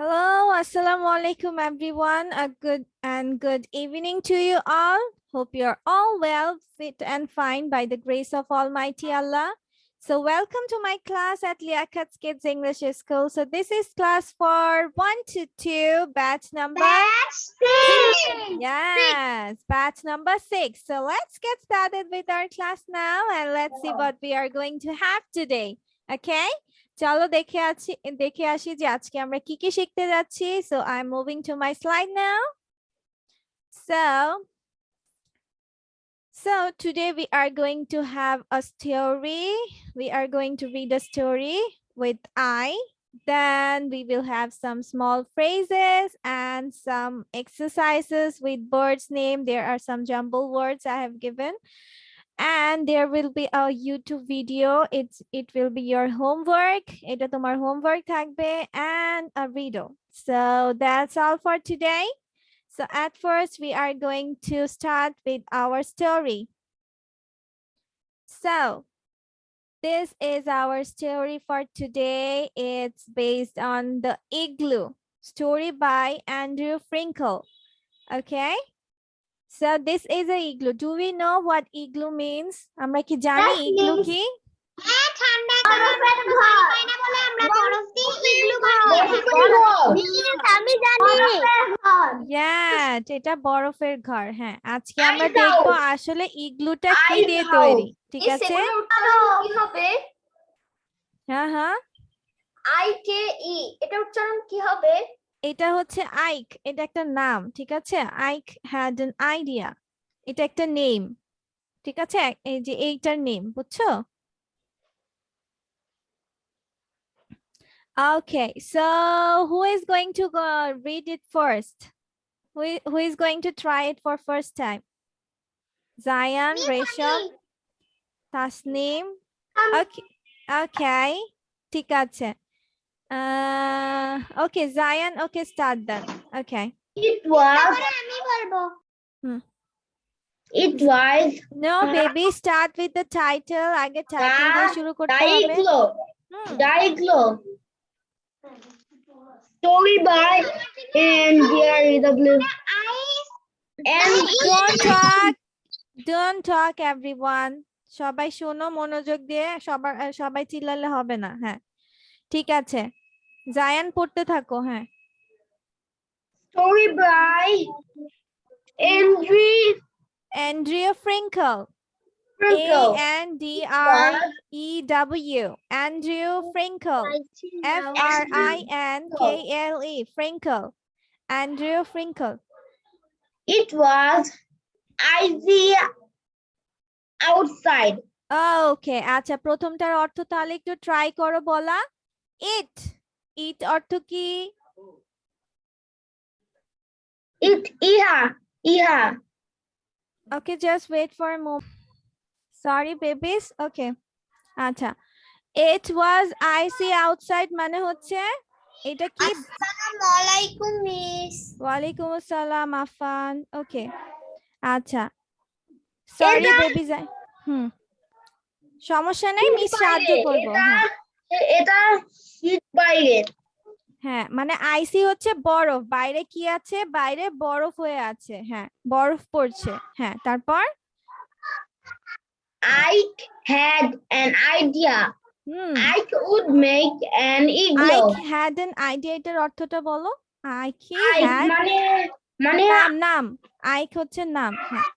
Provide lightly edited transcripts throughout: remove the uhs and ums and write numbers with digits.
Hello, assalamu alaikum everyone. A good evening to you all. Hope you're all well, fit and fine by the grace of Almighty Allah. So welcome to my class at Liakat's Kids English School. So this is class for 1 to 2, batch number Yes, batch number 6. So let's get started with our class now and let's see what we are going to have today. Okay? চলো দেখে আসি যে আজকে আমরা কি কি শিখতে যাচ্ছি। So I'm moving to my slide now. So today we are going to have a story. We are going to read a story with I. Then we will have some small phrases and some exercises with birds name. There are some jumble words I have given. And there will be a YouTube video. It will be your homework. Eta tomar homework থাকবে and a video. So that's all for today. So at first we are going to start with our story. So this is our story for today. It's based on the Igloo story by Andrew Frankel. Okay. So this is a igloo. Do we know what igloo means? আমরা কি জানি igloo কি? Yeah, এটা বরফের ঘর। হ্যাঁ, আজকে আমরা দেখব আসলে ইগলুটা কি দিয়ে তৈরি। ঠিক আছে? হ্যাঁ হ্যাঁ। IKE এটা উচ্চারণ কি হবে? এটা হচ্ছে আইক, এটা একটা নাম। ঠিক আছে? আইক had an idea. এটা একটা নেম। ঠিক আছে? এই যে এইটার নেম, বুঝছো? Okay, so who is going to go read it first? Who is going to try it for first time? Zayan, Resham, Tasneem. Okay, okay. ঠিক আছে. Okay, Zayan, okay, start then. Okay. It was It was No, baby, start with the title. আগে title দিয়ে শুরু করতে হবে। Diaglo. Story by NDRW. And don't talk everyone. সবাই শোনো মনোযোগ দিয়ে, সবাই চিল্লালে হবে না। হ্যাঁ, ঠিক আছে। জায়ান পড়তে থাকো। হ্যাঁ। Story by Andrew Frankel. A-N-D-R-E-W. Andrew Frankel. F-R-I-N-K-L-E. Frankel. Andrew Frankel. It was icy outside. Okay, আচ্ছা প্রথমটার অর্থ তাহলে একটু ট্রাই করো বলা। It অর্থ কি? ইহা। Okay, just wait for a moment. Sorry babies. Okay. আচ্ছা, it was icy outside মানে হচ্ছে এটা কি? আসসালামু আলাইকুম মিস। ওয়ালাইকুম আসসালাম আফান। ওকে, আচ্ছা, সরি বেবি যাই। সমস্যা নাই, মিস সাহায্য করব। হ্যাঁ, এটা শীত বাইরে। হ্যাঁ, মানে আইসি হচ্ছে বরফ, বাইরে কি আছে? বাইরে বরফ হয়ে আছে। হ্যাঁ, বরফ পড়ছে। হ্যাঁ, তারপর I had an idea. I could make an igloo. I had an idea, এটার অর্থটা বলো। I had মানে নাম। I হচ্ছে নাম। হ্যাঁ,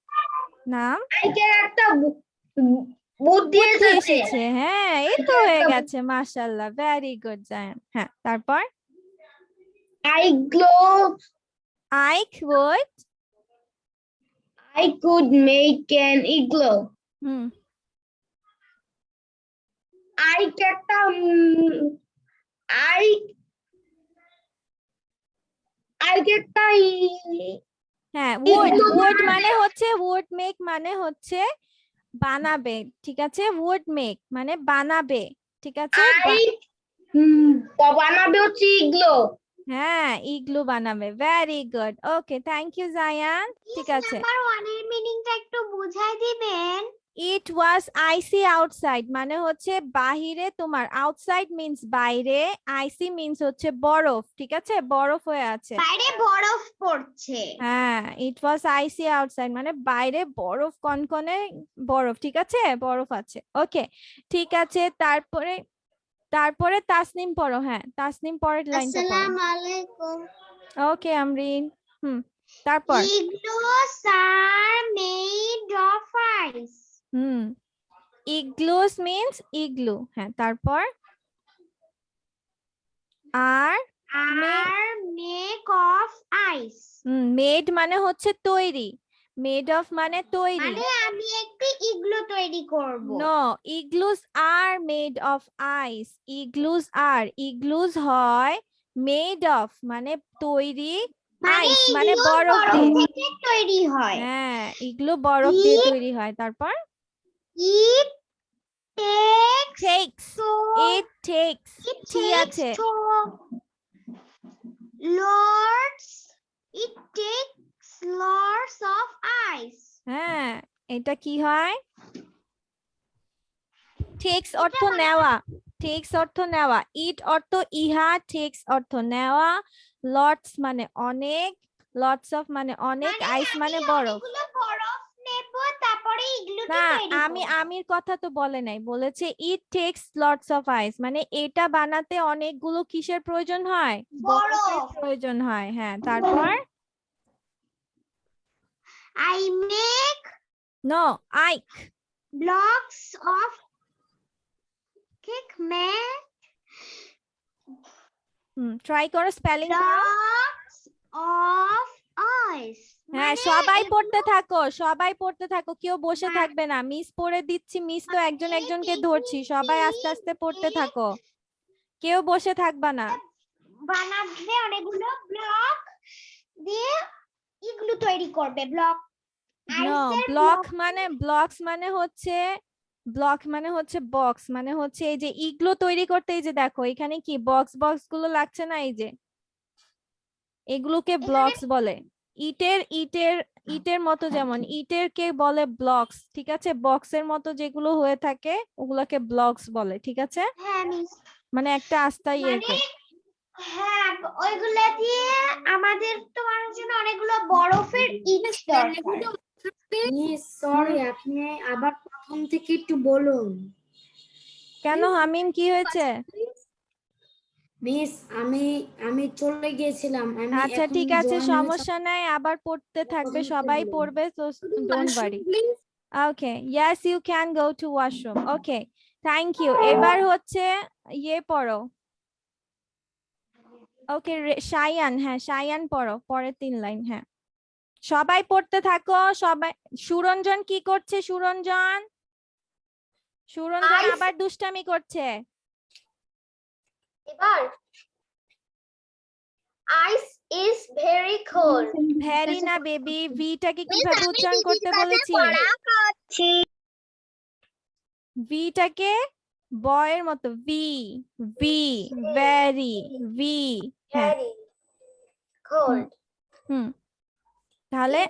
নাম। I কে একটা বুদ্ধি এসেছে। হ্যাঁ, এই তো হয়ে গেছে। মাশাআল্লাহ, ভেরি গুড জায়ান। হ্যাঁ, তারপর I could make an igloo. I একটা হ্যাঁ, would মানে হচ্ছে would make মানে হচ্ছে বানাবে। ঠিক আছে? would make মানে বানাবে। ঠিক আছে? বানাবে হচ্ছে ইগলো। হ্যাঁ, ইগলু বানাবে। Very good. Okay, thank you Zayan. ঠিক আছে, নাম্বার 1 এর মিনিংটা একটু বুঝাই দিবেন? It was icy outside মানে হচ্ছে বাহিরে তোমার outside means বাইরে icy means হচ্ছে বরফ ঠিক আছে বরফ হয়ে আছে বাইরে বরফ পড়ছে হ্যাঁ it was icy outside মানে বাইরে বরফ কনকনে বরফ ঠিক আছে বরফ আছে ওকে ঠিক আছে তারপরে তাসনিম পড়ো হ্যাঁ তাসনিম পরের লাইনটা পড়ো আসসালামু আলাইকুম ওকে আমরিন তারপর Igloos are made of ice. Igloos means igloo হ্যাঁ তারপর are made of ice. made মানে হচ্ছে তৈরি made of মানে তৈরি মানে আমি একটি ইগলু তৈরি করব no igloos are made of ice igloos হয় made of মানে তৈরি ice মানে বরফ থেকে তৈরি হয় হ্যাঁ ইগলু বরফ দিয়ে তৈরি হয় তারপর it takes ঠিক আছে it takes lots of ice হ্যাঁ এটা কি হয় takes অর্থ নেওয়া takes অর্থ নেওয়া it অর্থ ইহা takes অর্থ নেওয়া lots মানে অনেক lots of মানে অনেক ice মানে বরফ না আমির কথা তো বলে নাই বলেছে it takes lots of ice মানে এটা বানাতে অনেকগুলো কিসের প্রয়োজন হয় বরফের প্রয়োজন হয় হ্যাঁ তারপর I make blocks of try করো স্পেলিং blocks of ice হ্যাঁ সবাই পড়তে থাকো কেউ বসে থাকবে না মিস পড়ে দিচ্ছি মিস তো একজন একজনকে ধরছি সবাই আস্তে আস্তে পড়তে থাকো কেউ বসে থাকবা না বানাবে অনেকগুলো ব্লক দিয়ে ইগলু তৈরি করবে ব্লক মানে হচ্ছে বক্স মানে হচ্ছে এই যে ইগলু তৈরি করতে এই যে দেখো এখানে কি বক্স গুলো লাগছে না এই যে এগুলোকে ব্লকস বলে ইটের মতো যেমন ইটের কে বলে ব্লকস ঠিক আছে বক্সের মতো যেগুলো হয়ে থাকে ওগুলোকে ব্লকস বলে ঠিক আছে মানে একটা আস্তাই একে হ্যাঁ ওইগুলা দিয়ে আমাদের তো বানানোর জন্য অনেকগুলো বরফের ইট দরকার মিস সরি আপনি আবার প্রথম থেকে একটু বলুন কেন হামিম কি হয়েছে মিস আমি চলে গিয়েছিলাম আচ্ছা ঠিক আছে সমস্যা নাই আবার পড়তে থাকবে সবাই পড়বে so don't worry okay yes you can go to washroom okay thank you এবার হচ্ছে ইয়ে পড়ো ওকে শায়ান পড়ো পরের 3 লাইন হ্যাঁ সবাই পড়তে থাকো সবাই সুরঞ্জন কি করছে সুরঞ্জন আবার দুষ্টামি করছে এবার ice is very cold very না বেবি ভিটাকে কিভাবে উচ্চারণ করতে বলেছি ভিটাকে বয়ের মতো ভি ভেরি very cold তাহলে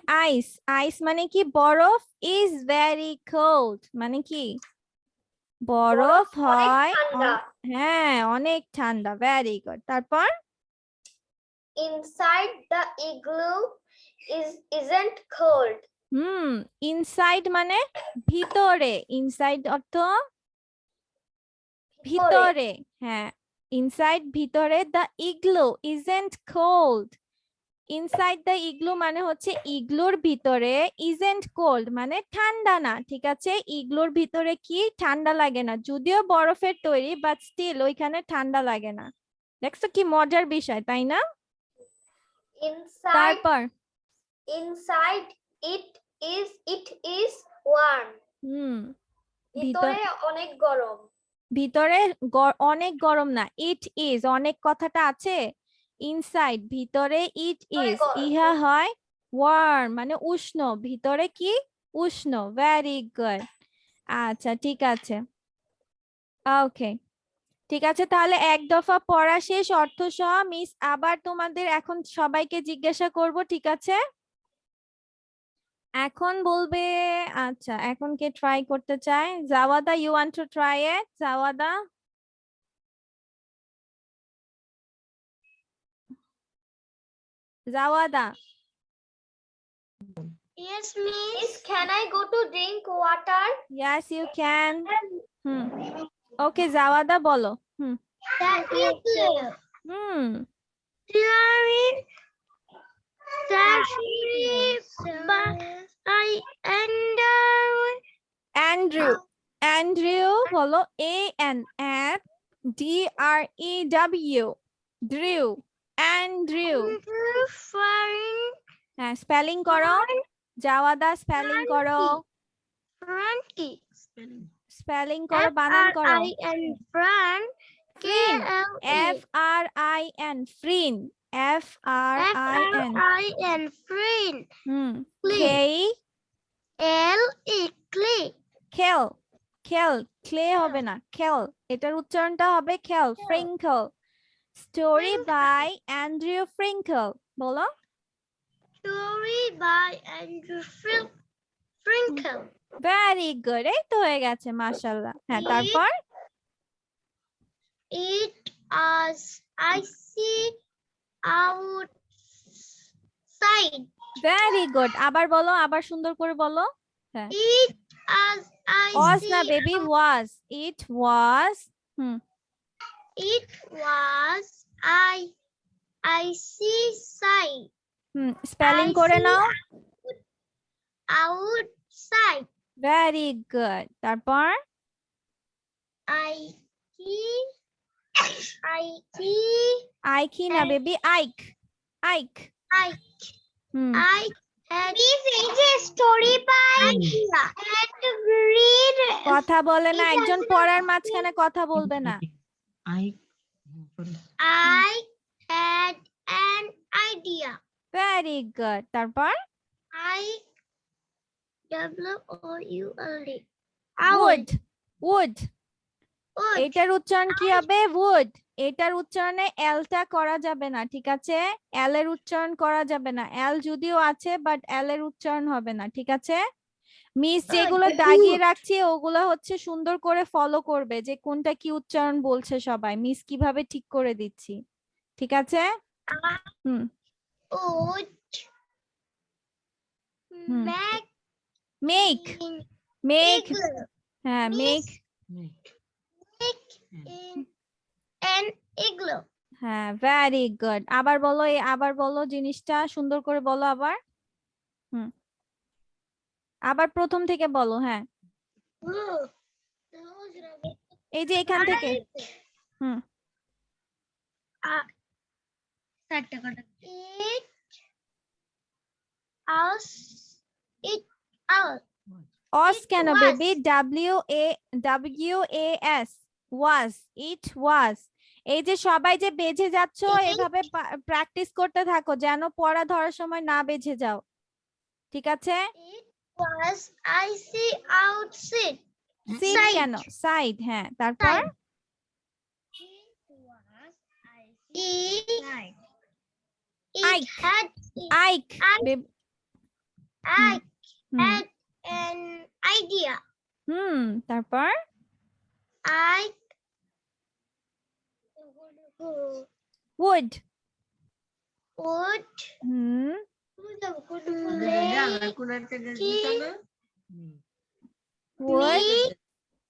আইস মানে কি বরফ ইজ ভেরি কোল্ড মানে কি বরফ হয় হ্যাঁ অনেক ঠান্ডা ভেরি গুড তারপর inside the igloo isn't cold inside মানে ভিতরে ইনসাইড অর্থ ভিতরে হ্যাঁ ইনসাইড ভিতরে the igloo isn't cold inside the igloo মানে হচ্ছে ইগলুর ভিতরে isn't cold মানে ঠান্ডা না ঠিক আছে ইগলুর ভিতরে কি ঠান্ডা লাগে না যদিও বরফের তৈরি বাট স্টিল ওইখানে ঠান্ডা লাগে না দেখছো কি মজার বিষয় তাই না তারপর inside it is warm ভিতরে অনেক গরম ভিতরে অনেক গরম না ইট ইজ অনেক কথাটা আছে ইনসাইড ভিতরে ইট ইজ ইহা হয় ওয়ার্ম মানে উষ্ণ ভিতরে কি উষ্ণ ভেরি গুড আচ্ছা ঠিক আছে ওকে ঠিক আছে তাহলে এক দফা পড়া শেষ অর্থ সহ মিস আবার তোমাদের এখন সবাইকে জিজ্ঞাসা করব ঠিক আছে এখন বলবে আচ্ছা এখন কে ট্রাই করতে চায় Jawada you want to try it Jawada Jawada Yes, miss. Can I go to drink water? yes you can ওকে জাওয়াদা বলো That is Andrew Andrew বলো A N F D R E W Drew Andrew হ্যাঁ স্পেলিং করো জাওয়াদা spelling করো Frankie. Spelling করো বানান করো Fran. Frin F R I N Frin F R I N F-R-I-N. Frin. K L-E. Clay. খেল খেল clay হবে না খেল এটার উচ্চারণটা হবে খেল ফ্রিঙ্কল স্টোরি বাই অ্যান্ড্রিউ ফ্রিঙ্কল বলো Story by Andrew Frinkle. Very good এই তো হয়ে গেছে মাশাআল্লাহ হ্যাঁ তারপর It as I see outside. Very good আবার বলো আবার সুন্দর করে বলো হ্যাঁ It as I was see না baby was it was It was I see side. Spelling I করে see নাও outside. ভেরি গুড তারপর আই কি না বেবি আইক আইক I had story by and read. কথা বলে না একজন পড়ার মাঝখানে কথা বলবে না I had an idea. Very good তারপর WOULD. would would এটার উচ্চারণ কি হবে would এটার উচ্চারণে এলটা করা যাবে না ঠিক আছে এল এর উচ্চারণ করা যাবে না এল যদিও আছে বাট এল এর উচ্চারণ হবে না ঠিক আছে মিস যেগুলো দাগিয়ে রাখছি ওগুলো হচ্ছে সুন্দর করে ফলো করবে যে কোনটা কি উচ্চারণ বলছে সবাই মিস কিভাবে ঠিক করে দিচ্ছি ঠিক আছে Would make make হ্যাঁ make an igloo. হ্যাঁ ভেরি গুড আবার বলো আবার বলো জিনিসটা সুন্দর করে বলো আবার আবার প্রথম থেকে বলো হ্যাঁ এই যে এখান থেকে os কেন baby WAS was it was এই যে সবাই যে বেঁচে যাচ্ছ এভাবে প্র্যাকটিস করতে থাকো যেন পড়া ধরার সময় না বেঁচে যাও ঠিক আছে Was I see outside. Sit কেন সাইড হ্যাঁ তারপর It had আইক I had an idea. তারপর I would would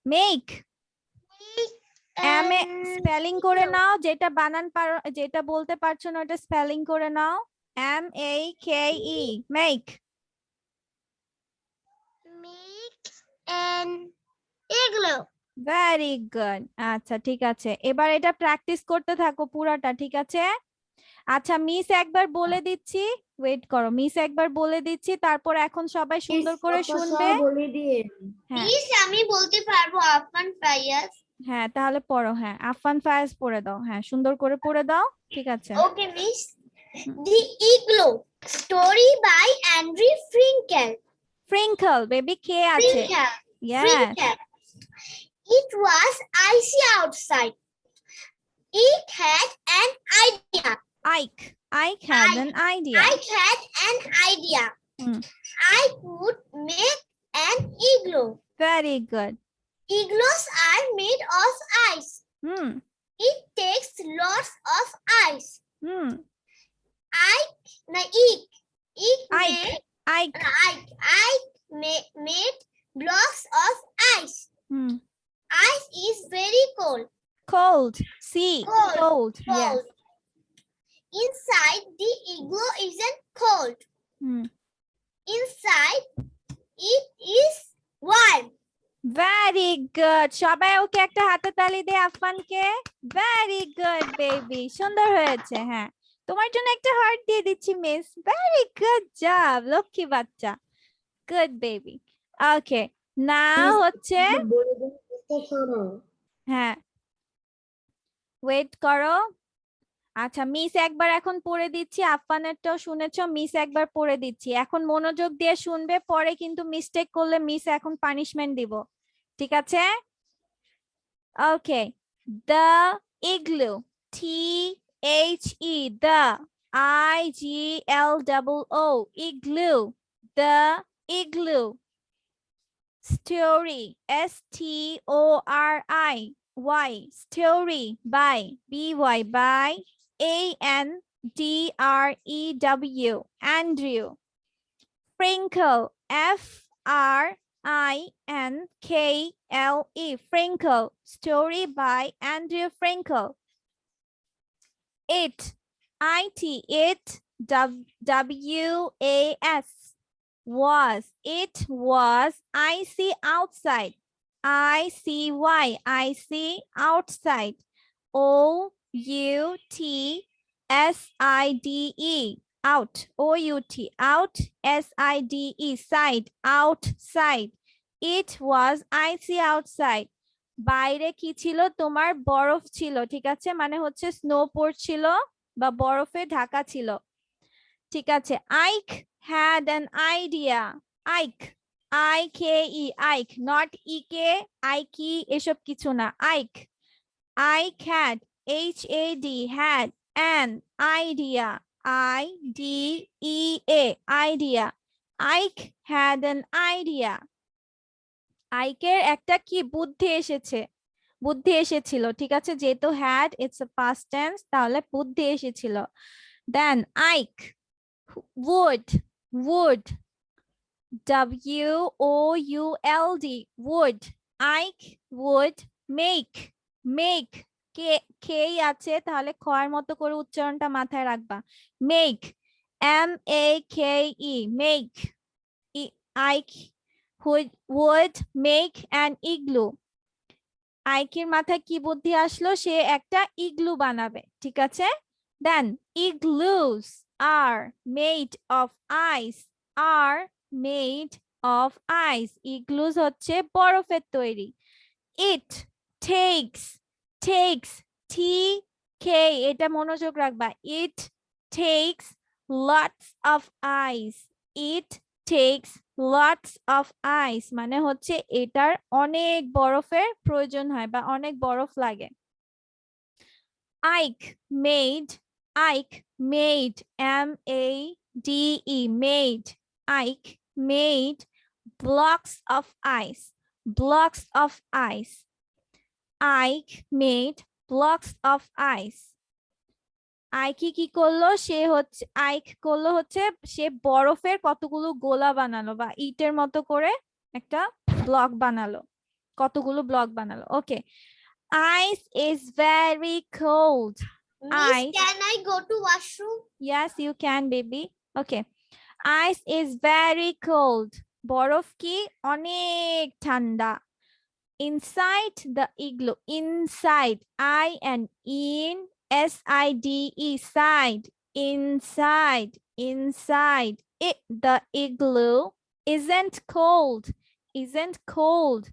make spelling করে নাও যেটা বানান পারো যেটা বলতে পারছো না ওটা স্পেলিং করে নাও MAKE make an igloo. Very good আচ্ছা ঠিক আছে এবার এটা প্র্যাকটিস করতে থাকো পুরাটা ঠিক আছে আচ্ছা মিস একবার বলে দিচ্ছি ওয়েট করো মিস একবার বলে দিচ্ছি তারপর এখন সবাই সুন্দর করে শুনবে বলে দিয়ে মিস আমি বলতে পারবো আফান ফায়াজ হ্যাঁ তাহলে পড়ো হ্যাঁ আফান ফায়াজ পড়ে দাও হ্যাঁ সুন্দর করে পড়ে দাও ঠিক আছে ওকে miss The Igloo story by Andrew Frinkle. Frinkle baby কে আছে yes It was icy outside. It had an idea. Ike had an idea Ike had an idea. I could make an igloo. Very good. Igloos are made of ice. Hmm. It takes lots of ice. Hmm. Ike made blocks of ice. Hmm. Ice is very cold. Cold. See. Cold. Cold. Yes. Cold. Inside the igloo isn't cold. Hmm. Inside it is warm. Very good. সবাই ওকে একটা হাতে তালি দে আফফানকে। Very good baby. সুন্দর হয়েছে। হ্যাঁ, তোমার জন্য একটা হার্ট দিয়ে দিচ্ছি miss. Very good job. Lakshmi বাচ্চা। Good baby. Okay. Now হচ্ছে হ্যাঁ, ওয়েট করো। আচ্ছা, মিস একবার এখন পড়ে দিচ্ছি, আফফানেরটাও শুনেছো, মিস একবার পড়ে দিচ্ছি। এখন মনোযোগ দিয়ে শুনবে, পরে কিন্তু মিস্টেক করলে মিস এখন পানিশমেন্ট দিব, ঠিক আছে? Okay, the igloo, THE, the IGLOO, igloo, the igloo. Story, STORY, story, by, BY, by, ANDREW, Andrew. Sprinkle, FRINKLE, Sprinkle, story by Andrew Frankel. It, it, WAS, was, it was icy outside, ICY, icy outside, OUTSIDE, out, OUT, out, SIDE, side, outside. It was icy outside. বাইরে কি ছিল? তোমার বরফ ছিল, ঠিক আছে, মানে হচ্ছে স্নো পড়ছিল বা বরফে ঢাকা ছিল, ঠিক আছে। Ike had an idea. Ike, IKE, Ike, not EK, Ike এসব কিছু না। Ike, Ike had, HAD, had an idea, IDEA, idea. Ike had an idea. আইকের একটা কি বুদ্ধি এসেছে, বুদ্ধি এসেছিল, ঠিক আছে, যেহেতু had it's a past tense, তাহলে বুদ্ধি এসেছিল। দেন আইক would, would, WOULD, would, Ike would make, make, কে আছে, তাহলে খয়ের মতো করে উচ্চারণটা মাথায় রাখবা, make, MAKE, make. Ike would make an igloo. আইকের মাথায় কি বুদ্ধি আসলো? সে একটা ইগলু বানাবে, ঠিক আছে। দেন igloos are made of ice, are made of ice. igloos হচ্ছে বরফের তৈরি। It takes, takes, TK, এটা মনোযোগ রাখবা, it takes lots of ice, it takes lots of ice, মানে হচ্ছে এটার অনেক বরফের প্রয়োজন হয় বা অনেক বরফ লাগে। Ike made, Ike made, MADE, made, Ike made blocks of ice, blocks of ice. Ike made blocks of ice. আইকি কি করলো? সে হচ্ছে আইক করলো হচ্ছে সে বরফের কতগুলো গোলা বানালো বা ইটের মতো করে একটা ব্লক বানালো, কতগুলো ব্লক বানালো। Okay, ice is very cold. Miss, can I go to washroom? Yes, you can, baby. Okay, ice is very cold. বরফ কি? অনেক ঠান্ডা। Inside the igloo, inside, I and in, SIDE, side, inside, inside. The igloo isn't cold, isn't cold.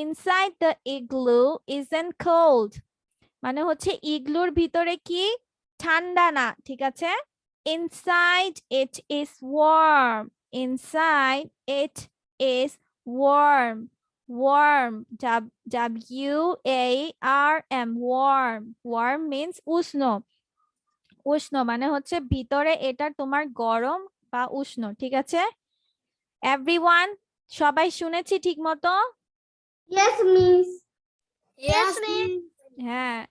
Inside the igloo isn't cold. মানে হচ্ছে ইগলুর ভিতরে কি? ঠান্ডা না, ঠিক আছে। Inside it is warm, inside it is warm. Warm, WARM, warm. Warm means উষ্ণ, উষ্ণ মানে হচ্ছে ভিতরে এটা তোমার গরম বা উষ্ণ, ঠিক আছে। Everyone, সবাই শুনেছি ঠিক মতো? Yes, miss. Yes, miss. হ্যাঁ,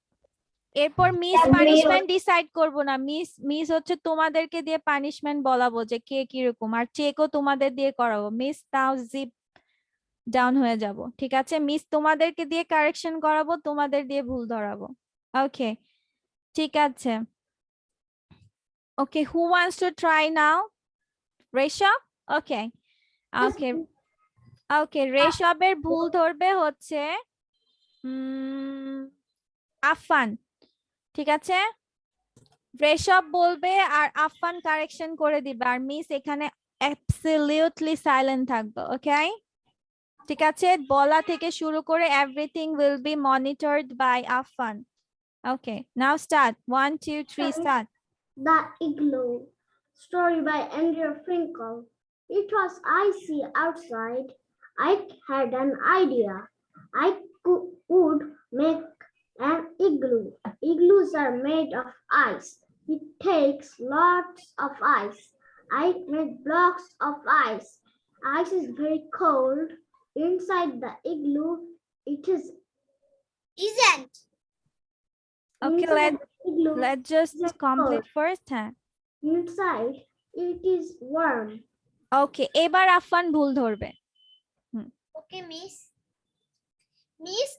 এরপর মিস Agree. পানিশমেন্ট ডিসাইড করব না। মিস হচ্ছে তোমাদেরকে দিয়ে পানিশমেন্ট বলাবো যে কে কিরকম, আর চেকও তোমাদের দিয়ে করাবো। মিস তাও জিপ ডাউন হয়ে যাব, ঠিক আছে? মিস তোমাদেরকে দিয়ে কারেকশন করাবো, তোমাদের দিয়ে ভুল ধরাবো। ওকে, ঠিক আছে। Okay, who wants to try now? Resha? Okay okay okay, রেশবের ভুল ধরবে হচ্ছে আফান, ঠিক আছে? রেশব বলবে আর আফান কারেকশন করে দিবে, আর মিস এখানে অ্যাবসলিউটলি সাইলেন্ট থাকবে। ওকে, ঠিক আছে? বলা থেকে শুরু করে everything will be monitored by Afan. Okay, now start. 1 2 3 start. The Igloo. Story by Andrew Finkel. It was icy outside. I had an idea. I would make an igloo. Igloos are made of ice. It takes lots of ice. I made blocks of ice. Ice is very cold. Inside the igloo, it isn't. Okay, Inside the igloo, let's just Just complete cold. first. হ্যাঁ, inside, it is warm. ওকে, এবার আফান ভুল ধরবে। ওকে miss. Miss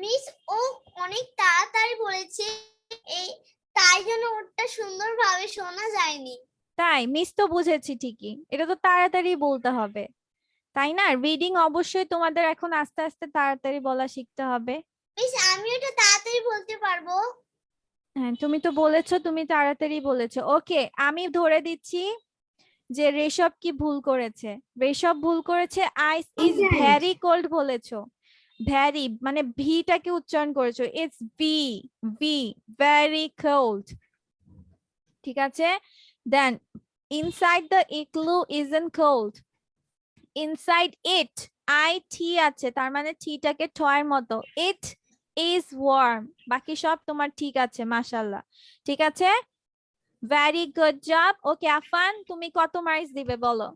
miss ও অনেক তাড়াতাড়ি বলেছে, এই তাই জন্য ওটা সুন্দরভাবে শোনা যায়নি। তাই? মিস তো বুঝেছি ঠিকই, এটা তো তাড়াতাড়ি বলতে হবে, তাই না? রিডিং অবশ্যই তোমাদের এখন আস্তে আস্তে তাড়াতাড়ি বলা শিখতে হবে। মিস আমি ওটা তাড়াতাড়ি বলতে পারবো? হ্যাঁ, তুমি তো বলেছো তুমি তাড়াতাড়ি বলেছো। ওকে, আমি ধরে দিচ্ছি যে রেশব কি ভুল করেছে। রেশব ভুল করেছে ice is Isn't. Very cold বলেছো। ভেরি মানে ভিটাকে উচ্চারণ করেছো, it's V, V, very cold, ঠিক আছে? Then inside the igloo isn't cold. Inside it, I T আছে, তার মানে টিটাকে ঠয়ের মতো, ইট ইজ ওয়ার্ম। বাকি সব তোমার ঠিক আছে, মাশাআল্লাহ, ঠিক আছে? Very good job. Okay Afan, তুমি কত মার্কস দিবে বলো?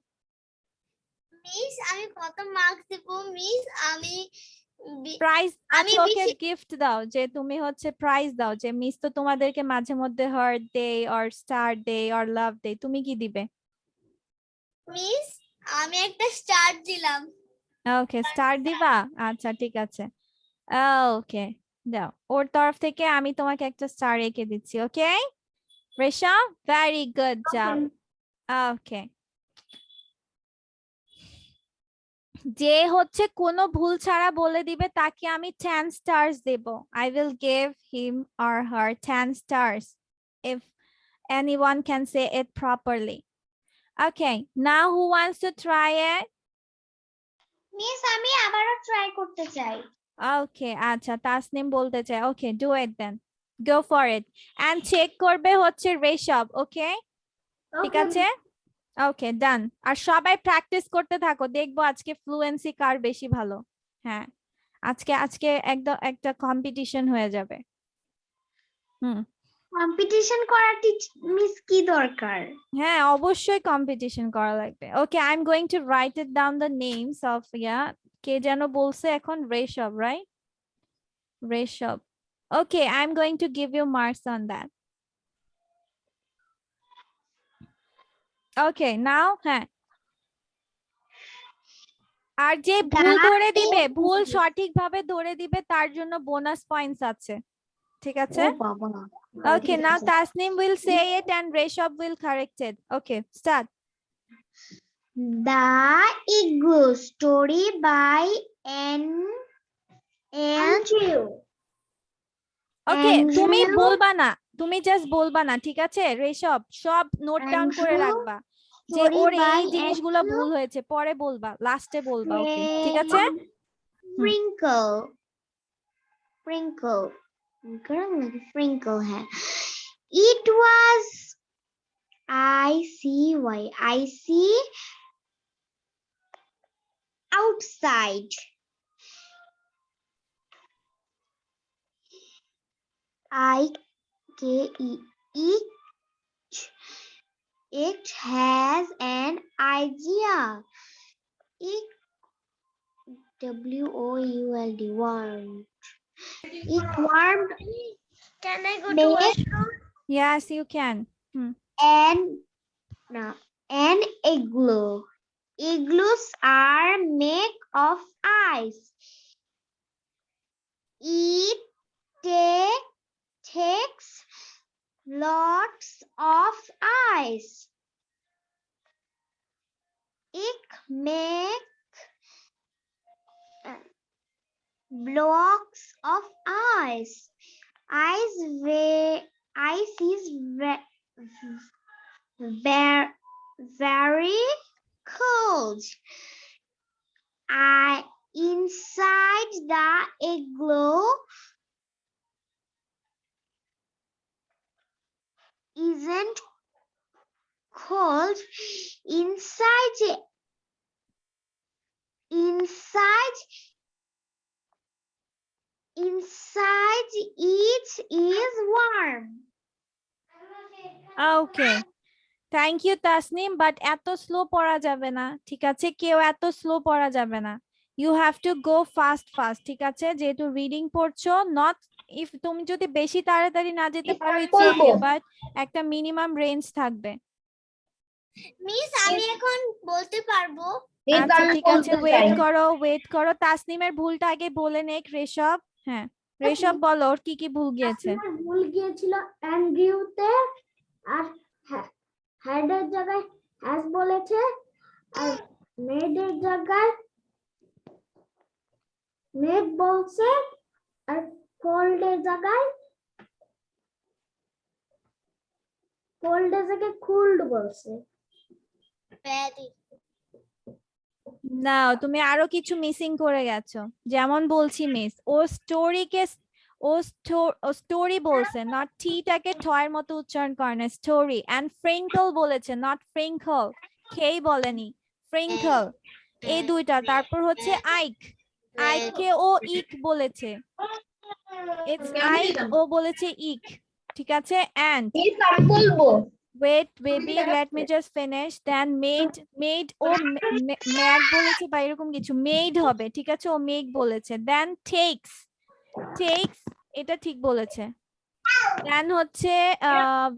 মিস আমি কত মার্কস দেব? মিস আমি প্রাইজ, আমি আচ্ছা ওকে বেশি- গিফট দাও, যে তুমি হচ্ছে প্রাইজ দাও, যে মিস তো তোমাদেরকে মাঝে মধ্যে heart day or star day or love day, তুমি কি দিবে? মিস আমি একটা স্টার দিলাম। ওকে, স্টার দিবা? আচ্ছা ঠিক আছে, ওকে দাও, ওর তরফ থেকে আমি তোমাকে একটা স্টার রেখে দিচ্ছি। ওকে রেশা, ভেরি গুড জব। ওকে, যে হচ্ছে কোনো ভুল ছাড়া বলে দিবে তাকে আমি 10 stars দেব। I will give him or her 10 stars if anyone can say it properly. Okay, now who wants to try it? Miss আমি আবারও ট্রাই করতে চাই। Okay, আচ্ছা তাসনিম বলতে চাই। Okay, do it then. Go for it. And check করবে হচ্ছে রেশব। Okay, ঠিক আছে? ওকে ডান। আর সবাই প্র্যাকটিস করতে থাকো, দেখবো আজকে ফ্লুয়েন্সি কার বেশি ভালো। হ্যাঁ, আজকে আজকে একদম একটা কম্পিটিশন হয়ে যাবে। কম্পিটিশন করার মিস কি দরকার? হ্যাঁ, অবশ্যই কম্পিটিশন করা লাগবে। Okay, I am going to write it down the names of কে যেন বলছে এখন, Reshab, right? Reshab. Okay, I am going to give you marks on that. Okay now, হ্যাঁ, আর যে ভুল ধরে দিবে, ভুল সঠিকভাবে ধরে দিবে, তার জন্য বোনাস পয়েন্টস আছে, ঠিক আছে? বাবা। Okay, now Tasnim will say it and Reshab will correct it. Okay, start. The Igloo story by Andrew. Okay, তুমি Andrew. বলবা না, তুমি জাস্ট বলবা না, ঠিক আছে? রেশব সব নোট ডাউন করে Andrew, রাখবা, যে story ওর by এই জিনিসগুলো Andrew ভুল হয়েছে, পরে বলবা, লাস্টে বলবা। ওকে, ঠিক আছে? Sprinkle. Sprinkle. Sprinkle है. It was icy outside. I K E It has an idea. It WOULD warmed. It warmed. Can I go to washroom? Yes, you can. And no, an igloo. Igloos are made of ice. It takes lots of ice. It makes blocks of ice. Ice is very cold. Inside the igloo isn't cold. Inside it is warm. Okay, thank you Tasnim, but এত slow পড়া যাবে না, ঠিক আছে? কেউ এত slow পড়া যাবে না, you have to go fast fast, ঠিক আছে? যেহেতু রিডিং পড়ছো, নট ইফ তুমি যদি বেশি তাড়াতাড়ি না যেতে পারো ইটস ওকে, বাট একটা মিনিমাম রেঞ্জ থাকবে। মিস আমি এখন বলতে পারবো? আচ্ছা ঠিক আছে, ওয়েট করো, তাসনিমের ভুলটা আগে বলে নেক রেশব। হ্যাঁ রেশব বলো ওর কি কি ভুল গিয়েছে। ভুল গিয়েছিল অ্যান্ড্রিউতে, আর হেডের জায়গায় হ্যাজ বলেছে, আর মেডের জায়গায় মেড বলছে, আর কোল্ডের জায়গায় কুল্ড বলছে। না তুমি আরো কিছু মিসিং করে গেছো, যেমন বলছি মিস, ও স্টোরি বলছে, নট টিটাকে ঠয়ের মতো উচ্চারণ করে না, স্টোরি। এন্ড ফ্রিঙ্কল বলেছে, নট ফ্রিঙ্কল, খেই বলেনি, ফ্রিঙ্কল, এই দুইটা। তারপর হচ্ছে আইককে ও ইক বলেছে, ইটস আইক, ও বলেছে ইক, ঠিক আছে? এন্ড বলবো wait baby, let me just finish. Then made ও ম্যাড বলেছে বা এরকম কিছু, মেড হবে, ঠিক আছে? ও মেক বলেছে। then takes এটা ঠিক বলেছে। then হচ্ছে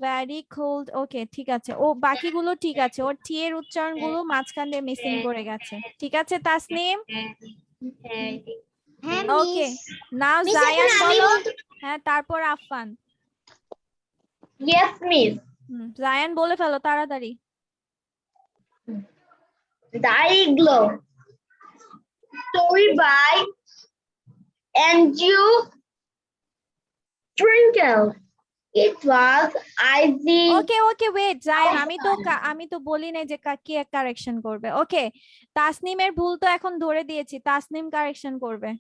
very cold, ওকে ঠিক আছে, ও বাকিগুলো ঠিক আছে, ওর টি এর উচ্চারণ গুলো মাঝখান দিয়ে মিসিং করে গেছে, ঠিক আছে তাসনিম? ওকে, নাও জায়ান বলো। হ্যাঁ তারপর আফফান। Yes miss. জায়ান বলে ফেলো তাড়াতাড়ি। The Igloo. Story by Andrew Twinkle. It was icy. Okay wait Zayan, আমি তো বলি নাই যে কে কারেকশন করবে। ওকে, তাসনিমের ভুল তো এখন ধরে দিয়েছি, তাসনিম কারেকশন করবে।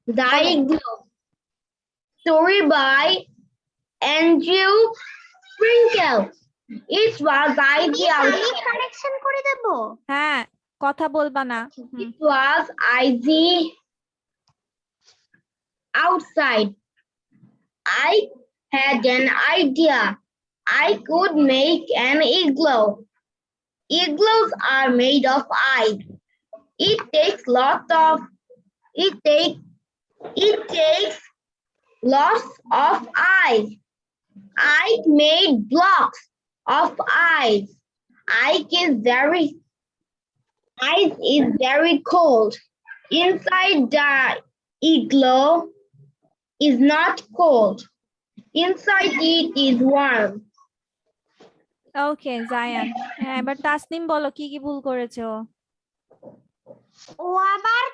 The Igloo. Story by Andrew Twinkle. It was icy outside. Correction করে দেব? হ্যাঁ, কথা বলবা না। It was icy outside. I had an idea. I could make an igloo. Igloos are made of ice. It takes lots of ice. I made blocks of ice. Ice is very cold. Inside the igloo is not cold. Inside it is warm. ওকে জায়ান, হ্যাঁ এবার তাসনিম বলো কি কি ভুল করেছে ও। ও আবার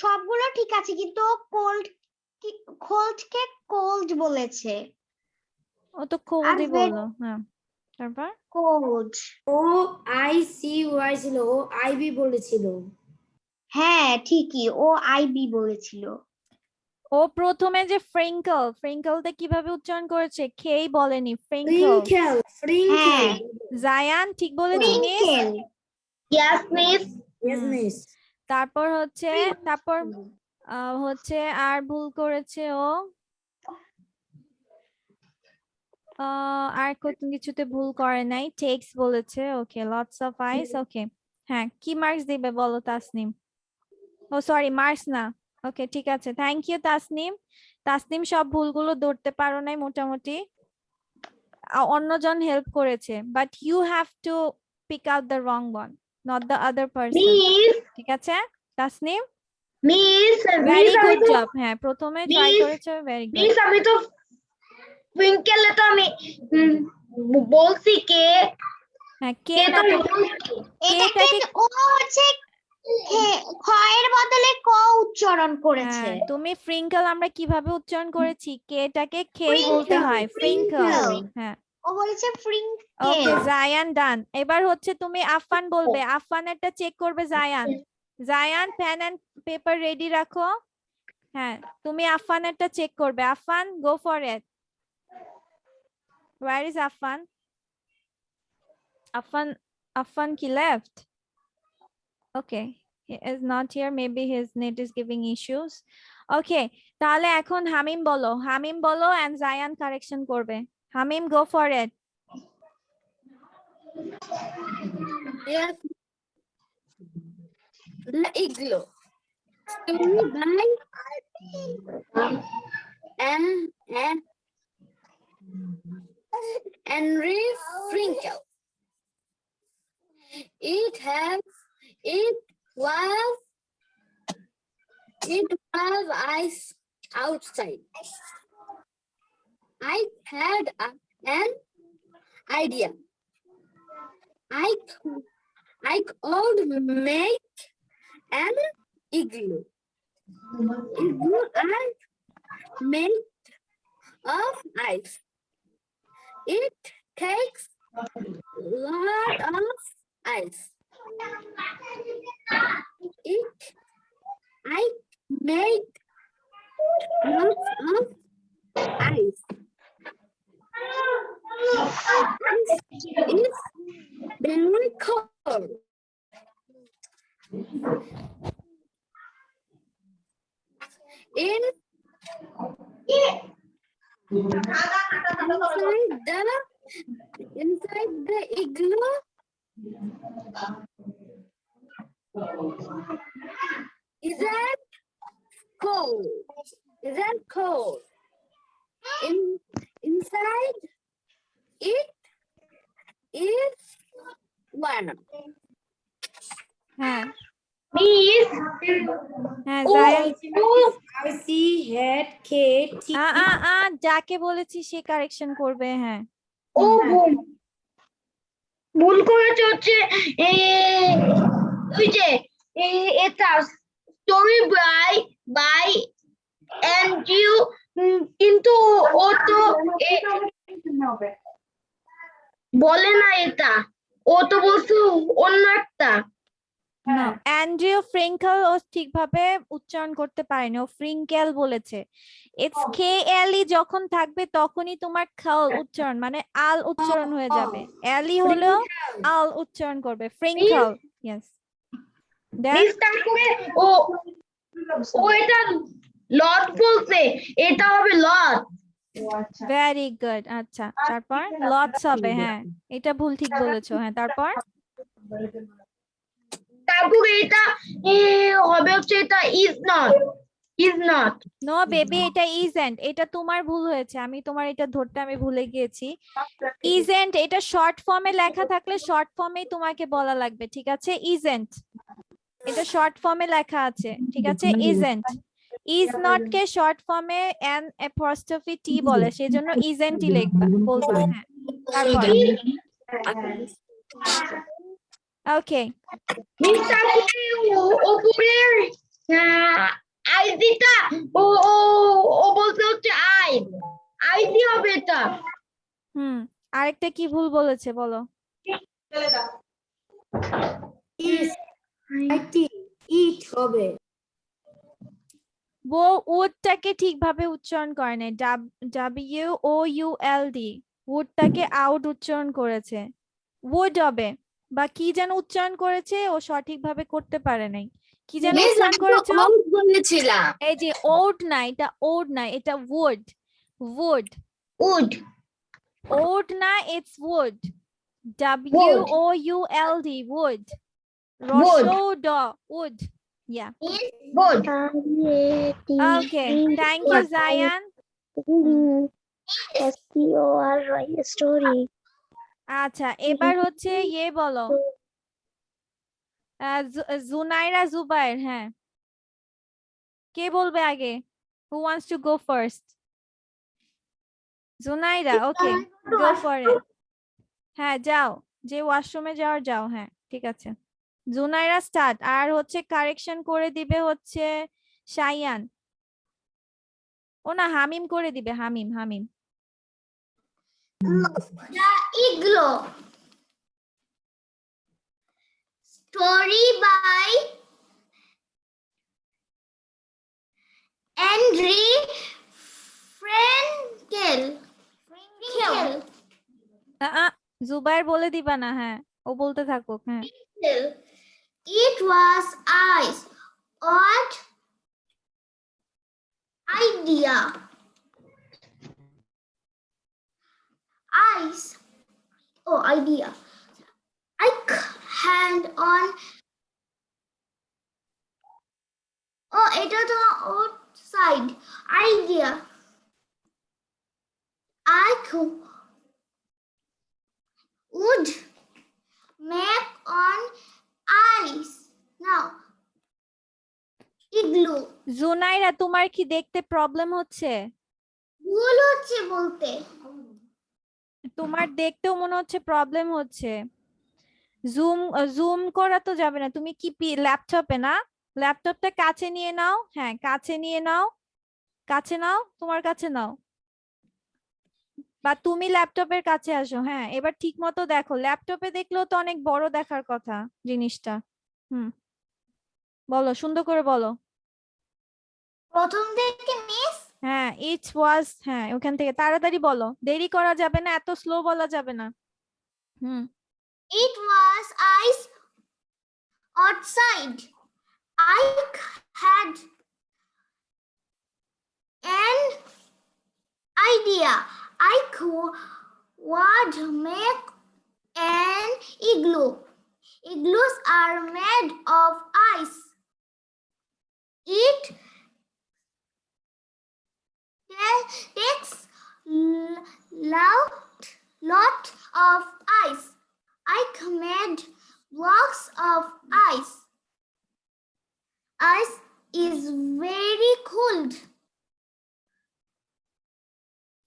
সবগুলো ঠিক আছে, কিন্তু কোল্ডকে কোল্ড বলেছে। ও তো কোল্ডই বললো। হ্যাঁ তারপর কোল্ড, ও ICY ছিল, ও IB বলেছিল। হ্যাঁ ঠিকই, ও আইবি বলেছিল। ও প্রথমে যে ফ্রিঙ্কলটা কিভাবে উচ্চারণ করেছে, খেই বলেনি, ফ্রিঙ্কল। ফ্রিঙ্কেল। জায়ান ঠিক বলেছি miss? Yes miss. Yes miss. তারপর হচ্ছে আর ভুল করেছে ও আর কত কিছুতে ভুল করে নাই, টেক্স বলেছে। ওকে, লটস অফ আইস। ওকে, হ্যাঁ, কি মার্কস দিবে বলো তাসনিম? ও সরি, মার্কস না। ওকে, ঠিক আছে, থ্যাংক ইউ তাসনিম। তাসনিম সব ভুলগুলো ধরতে পারো নাই মোটামুটি, অন্যজন হেল্প করেছে, but you have to pick out the wrong one, not the other person. Miss ঠিক আছে তাসনিম, মিস ভেরি আমি গুড তো জব। হ্যাঁ, প্রথমে ট্রাই মিস করেছো, ভেরি গুড। মিস আমি তো টুইঙ্কেলে তো আমি বলছি কে হ্যাঁ, কে কে না তো তো বলছি। কেটাকে, ও হচ্ছে খয়ের বদলে ক উচ্চারণ করেছে। হ্যাঁ, তুমি ফ্রিঙ্কল আমরা কিভাবে উচ্চারণ করেছি, কেটাকে খেই বলতে হয়, ফ্রিঙ্কল। হ্যাঁ, ও বলেছে ওকে, ফ্রিঙ্কেল। জায়ান ডান। এবার হচ্ছে তুমি আফফান বলবে, আফফানেরটা চেক করবে Zayan. Zayan, pen and paper ready রাখো। হ্যাঁ, তুমি আফফানেরটা চেক করবে। Affan, go for it. Where is Affan? Affan, Affan কি left? Okay, he is not here, maybe his net is giving issues. ওকে, তাহলে এখন হামিম বলো, হামিম বলো এন্ড জায়ান কারেকশন করবে। Hamim, go for it. The Igloo. Story by Henry Frinkel. It was ice outside. I had an idea. I could make an igloo. Igloo are made of ice. It takes lot of ice. I made lots of ice. Ice is very cold. Inside the igloo isn't cold. Inside it is warm. হ্যাঁ, miss হ্যাঁ, ও Zayan. I had Kate. যাকে বলেছি সে correction করবে। হ্যাঁ, ও ভুল করেছে হচ্ছে ওই যে এটা স্টোরি বাই এন্ড্রিউ, কিন্তু ও তো বলে না এটা, ও তো বলছে অন্য একটা। না, অ্যান্ড্রিউ ফ্রিঙ্কল ও ঠিকভাবে উচ্চারণ করতে পারেনি, ও ফ্রিঙ্কেল বলেছে। ইটস কে এল ই যখন থাকবে তখনই তোমার খাল উচ্চারণ মানে আল উচ্চারণ হয়ে যাবে, এলি হলেও আল উচ্চারণ করবে, ফ্রিঙ্কল। ইয়েস, মিস তারপরে ও ও এটা লট বলছে, এটা হবে লট। Very good. আচ্ছা, তারপর লটস হবে। হ্যাঁ, এটা ভুল, ঠিক বলেছো। হ্যাঁ, তারপর তারপরে এটা হবে হচ্ছে এটা ইজ নট। নো বেবি, এটা ইজেন্ট, এটা তোমার ভুল হয়েছে, আমি তোমার এটা ধরতে আমি ভুলে গিয়েছি। ইজেন্ট এটা শর্ট ফর্মে লেখা থাকলে শর্ট ফর্মেই তোমাকে বলা লাগবে, ঠিক আছে? ইজেন্ট এটা শর্ট ফর্মে লেখা আছে, ঠিক আছে? Isn't. Is not K short ফর্মে এন অ্যাপোস্ট্রফি টি বলে, সেজন্য ইজেন্টই লিখবা বলবা। হ্যাঁ, তারপর ওকে, মিস তারপরে উপরের আইডিটা ও ও ও বলতে হচ্ছে আইডি হবে এটা। আরেকটা কি ভুল বলেছে বলো? ইট হবে। ও উডটাকে ঠিকভাবে উচ্চারণ করে নাই, WOULD, উডটাকে আউট উচ্চারণ করেছে, উড হবে বা কি যেন উচ্চারণ করেছে, ও সঠিকভাবে করতে পারে নাই। কি যেন উচ্চারণ করেছে? বলেছিলাম এই যে ওড না, এটা ওড না, এটা wood. Wood wood Oud na, it's wood. WOULD, wood. Roshodo, wood. Yeah. Wood. Okay. Thank you, Zayan. STORY story. আচ্ছা এবার হচ্ছে ইয়ে বলো জুনাইরা জুবাইর হ্যাঁ কে বলবে আগে who wants to go first Junaira okay go for it হ্যাঁ যাও যে ওয়াশরুমে যাওয়ার যাও হ্যাঁ ঠিক আছে জুনাইরা স্টার্ট আর হচ্ছে কারেকশন করে দিবে হচ্ছে শাইয়ান ও না হামিম করে দিবে হামিম হামিম The Igloo. Story by Andre Frankel. Jubair বলে দিবা না হ্যাঁ ও বলতে থাকুক হ্যাঁ It was ice. Odd idea. Ice. Oh, idea. I hand on. Oh, এটা তো outside. Idea. I would make on ice. Now, igloo. Junaira তোমার কি দেখতে প্রবলেম হচ্ছে ভুল হচ্ছে বলতে। তোমার দেখতেও মনে হচ্ছে প্রবলেম হচ্ছে জুম করা তো যাবে না তুমি কি ল্যাপটপে না ল্যাপটপটা কাছে নিয়ে নাও হ্যাঁ কাছে নিয়ে নাও কাছে নাও তোমার কাছে নাও বা তুমি ল্যাপটপের কাছে আসো হ্যাঁ এবার ঠিক মতো দেখো ল্যাপটপে দেখলেও তো অনেক বড় দেখার কথা জিনিসটা বলো সুন্দর করে বলো প্রথম থেকে মিস হ্যাঁ ইট ওয়াজ হ্যাঁ ওখান থেকে তাড়াতাড়ি বলো দেরি করা যাবে না এত স্লো বলা যাবে না It was ice outside. I had an idea. I would make an igloo. Igloos are made of ice. It takes lot of ice. I made blocks of ice. Ice is very cold.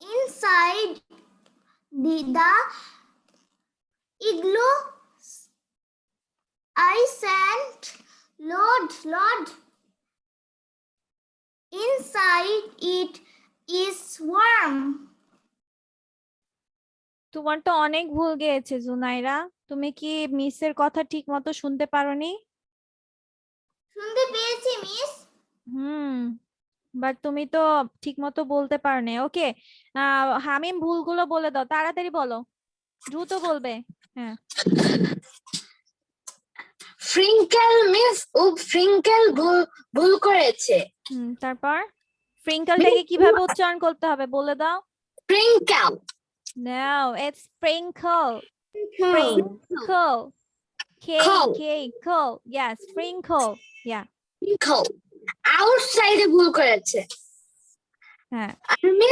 Inside the igloo, I sent load. Inside it is warm. তোমার তো অনেক ভুল গিয়েছে জুনাইরা তুমি কি মিসের কথা ঠিক মতো শুনতে পারোনি শুনতে পেয়েছি মিস বাট তুমি তো ঠিক মতো বলতে পারোনি ওকে হামিম ভুলগুলো বলে দাও তাড়াতাড়ি বলো দ্রুত বলবে হ্যাঁ ফ্রিঙ্কেল মিস ও ফ্রিঙ্কেল ভুল করেছে তারপর স্প্রিংকেলটাকে কিভাবে উচ্চারণ করতে হবে বলে দাও sprinkle No, it's sprinkle. Sprinkle. K. Yes, sprinkle. Yeah. Sprinkle. Outside ভুল করেছে হ্যাঁ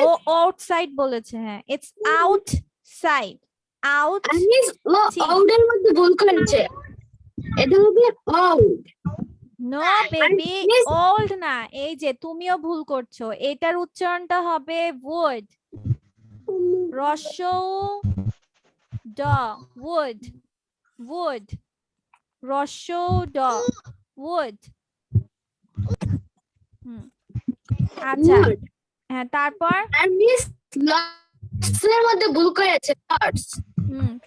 ও outside বলেছে হ্যাঁ it's outside out miss out এর মধ্যে ভুল করেছে এটা হবে আউট নো বেবি old না এই যে তুমিও ভুল করছো এটার উচ্চারণটা হবে wood রস্য ড wood রস্য ড wood আচ্ছা হ্যাঁ তারপর আর মিস লটস এর মধ্যে ভুল করেছে লটস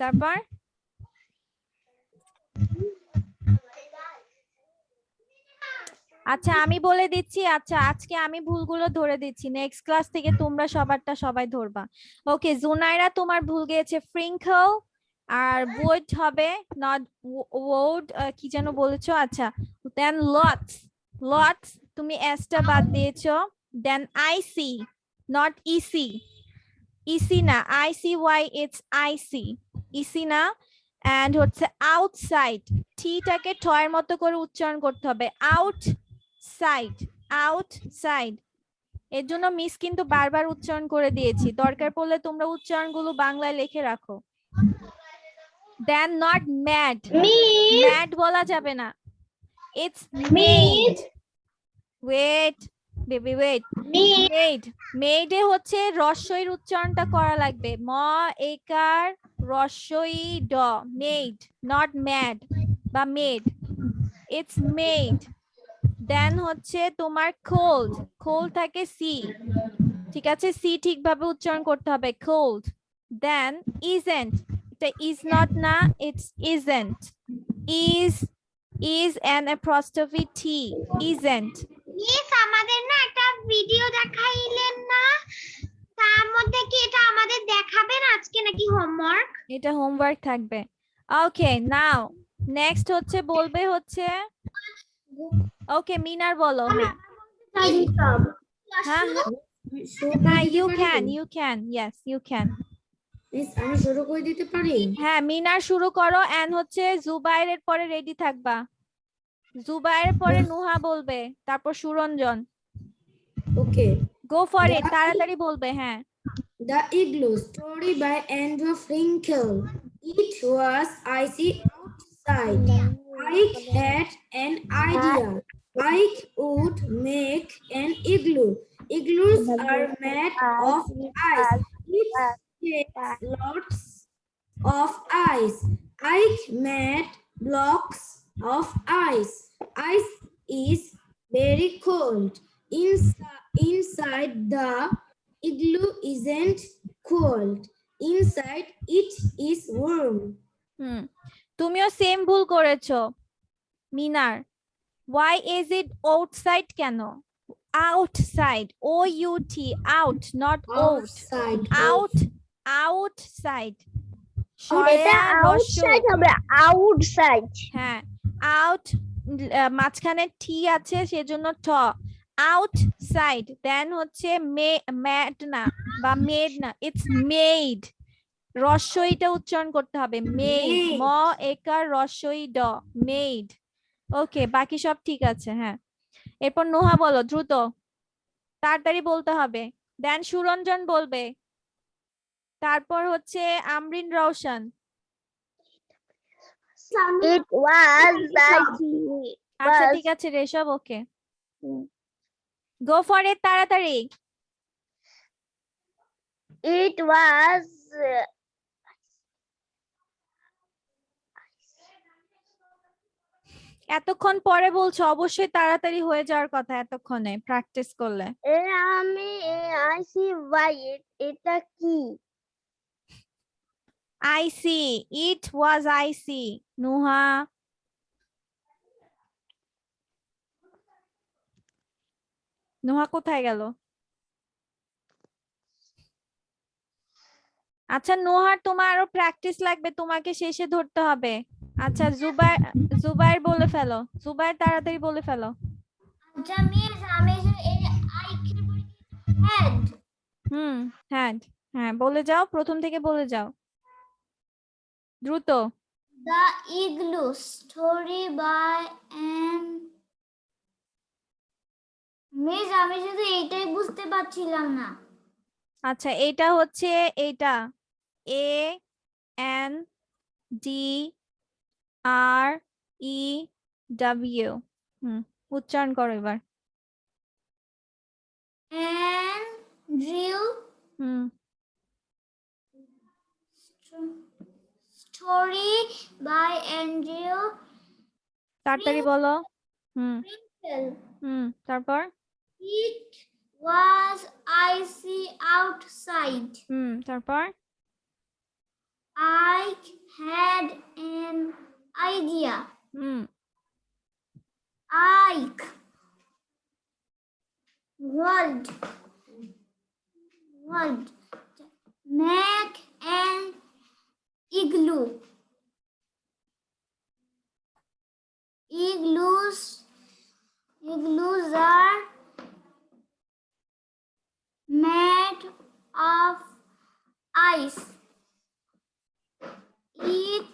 তারপর আচ্ছা আমি বলে দিচ্ছি আচ্ছা আজকে আমি ভুলগুলো ধরে দিচ্ছি নেক্সট ক্লাস থেকে তোমরা সবারটা সবাই ধরবা ওকে জুনাইরা তোমার ভুল গিয়েছে ফ্রিঙ্কল আর wood হবে নট wood কি যেন বলেছো আচ্ছা দেন lots তুমি এসটা বাদ দিয়েছো দেন I see not EC EC না, ICY, it's IC, ইসি না। And হচ্ছে আউটসাইড, টিটাকে টয়ের মতো করে উচ্চারণ করতে হবে, আউটসাইড, আউটসাইড। এর জন্য মিস কিন্তু বারবার উচ্চারণ করে দিয়েছি, দরকার পড়লে তোমরা উচ্চারণগুলো বাংলায় লিখে রাখো। দেন নট ম্যাড, ম্যাড বলা যাবে না, it's made. Wait baby wait, made, মেডে হচ্ছে রস্বইর উচ্চারণটা করা লাগবে, ম একার রস্বই ড, মেড, নট ম্যাড বা মেড, ইটস মেড। দেন হচ্ছে তোমার কোল্ড, কোল্ড থাকে সি, ঠিক আছে, সি ঠিকভাবে উচ্চারণ করতে হবে, কোল্ড। দেন ইজেন্ট, এটা ইজ নট না, it's isn't, is an apostrophe t, isn't। Miss আমাদের না একটা ভিডিও দেখাইলেন না, তার মধ্যে কি এটা আমাদের দেখাবেন আজকে নাকি হোমওয়ার্ক? এটা হোমওয়ার্ক থাকবে। ওকে, নাও নেক্সট হচ্ছে বলবে হচ্ছে, ওকে মিনার বলো। হ্যাঁ হ্যাঁ হ্যাঁ, you can, yes you can. Miss আমি শুরু করে দিতে পারি? হ্যাঁ মিনার শুরু করো, এন্ড হচ্ছে জুবাইরের পরে রেডি থাকবা, জুবাইরের পরে নুহা বলবে, তারপর সুরঞ্জন। ওকে। গো ফর ইট, তাড়াতাড়ি বলবে। হ্যাঁ। The Igloo, story by Andrew Finkel. It was icy outside. Ike had an idea. Ike would make an igloo. Igloos are made of ice. It takes lots of ice. Ike made blocks of ice. Ice is very cold. Inside the igloo isn't cold. Inside it is warm. তুমিও same ভুল করেছো মিনার। Why is it outside কেন? Outside, O-U-T, out, not out. Outside. Out, outside. এটা outside হবে, outside. হ্যাঁ, out মাঝখানে টি আছে সেজন্য ট, আউটসাইড। দেন হচ্ছে ম্যাড না বা মেড না, ইটস মেড, রস্বইটা উচ্চারণ করতে হবে, মেড, ম একার রস্বই ড, মেড। ওকে, বাকি সব ঠিক আছে। হ্যাঁ, এরপর নোহা বলো, দ্রুত তাড়াতাড়ি বলতে হবে। দেন সুরঞ্জন বলবে, তারপর হচ্ছে Amrin Rowshan. It was icy. আচ্ছা ঠিক আছে রেশব, ওকে গো ফর ইট, তাড়াতাড়ি। It was এতক্ষণ পরে বলছো, অবশ্যই তাড়াতাড়ি হয়ে যাওয়ার কথা এতক্ষণে প্র্যাকটিস করলে। আমি আইসি ভাই, এটা কি? আইসি, ইট ওয়াজ আইসি। নুহা, নুহা কোথায় গেল? আচ্ছা নোহার, তোমার আরো প্র্যাকটিস লাগবে, তোমাকে শেষে ধরতে হবে। আচ্ছা জুবাইর বলে ফেলো, জুবাইর তাড়াতাড়ি বলে ফেলো। আচ্ছা মিস আমি এই আইকে হেড। হ্যাঁ হ্যাঁ, বলে যাও, প্রথম থেকে বলে যাও দ্রুত। The Igloo, story by and miss আমি শুধু এইটাই বুঝতে পারছিলাম না। আচ্ছা এটা হচ্ছে এইটা, A N D R E W. উচ্চারণ করো এবার। Andrew story by Andrew তাড়াতাড়ি বলো। Finkel. তারপর It was icy outside. তারপর I had an idea. Ike would make an igloo. Igloos are made of ice. It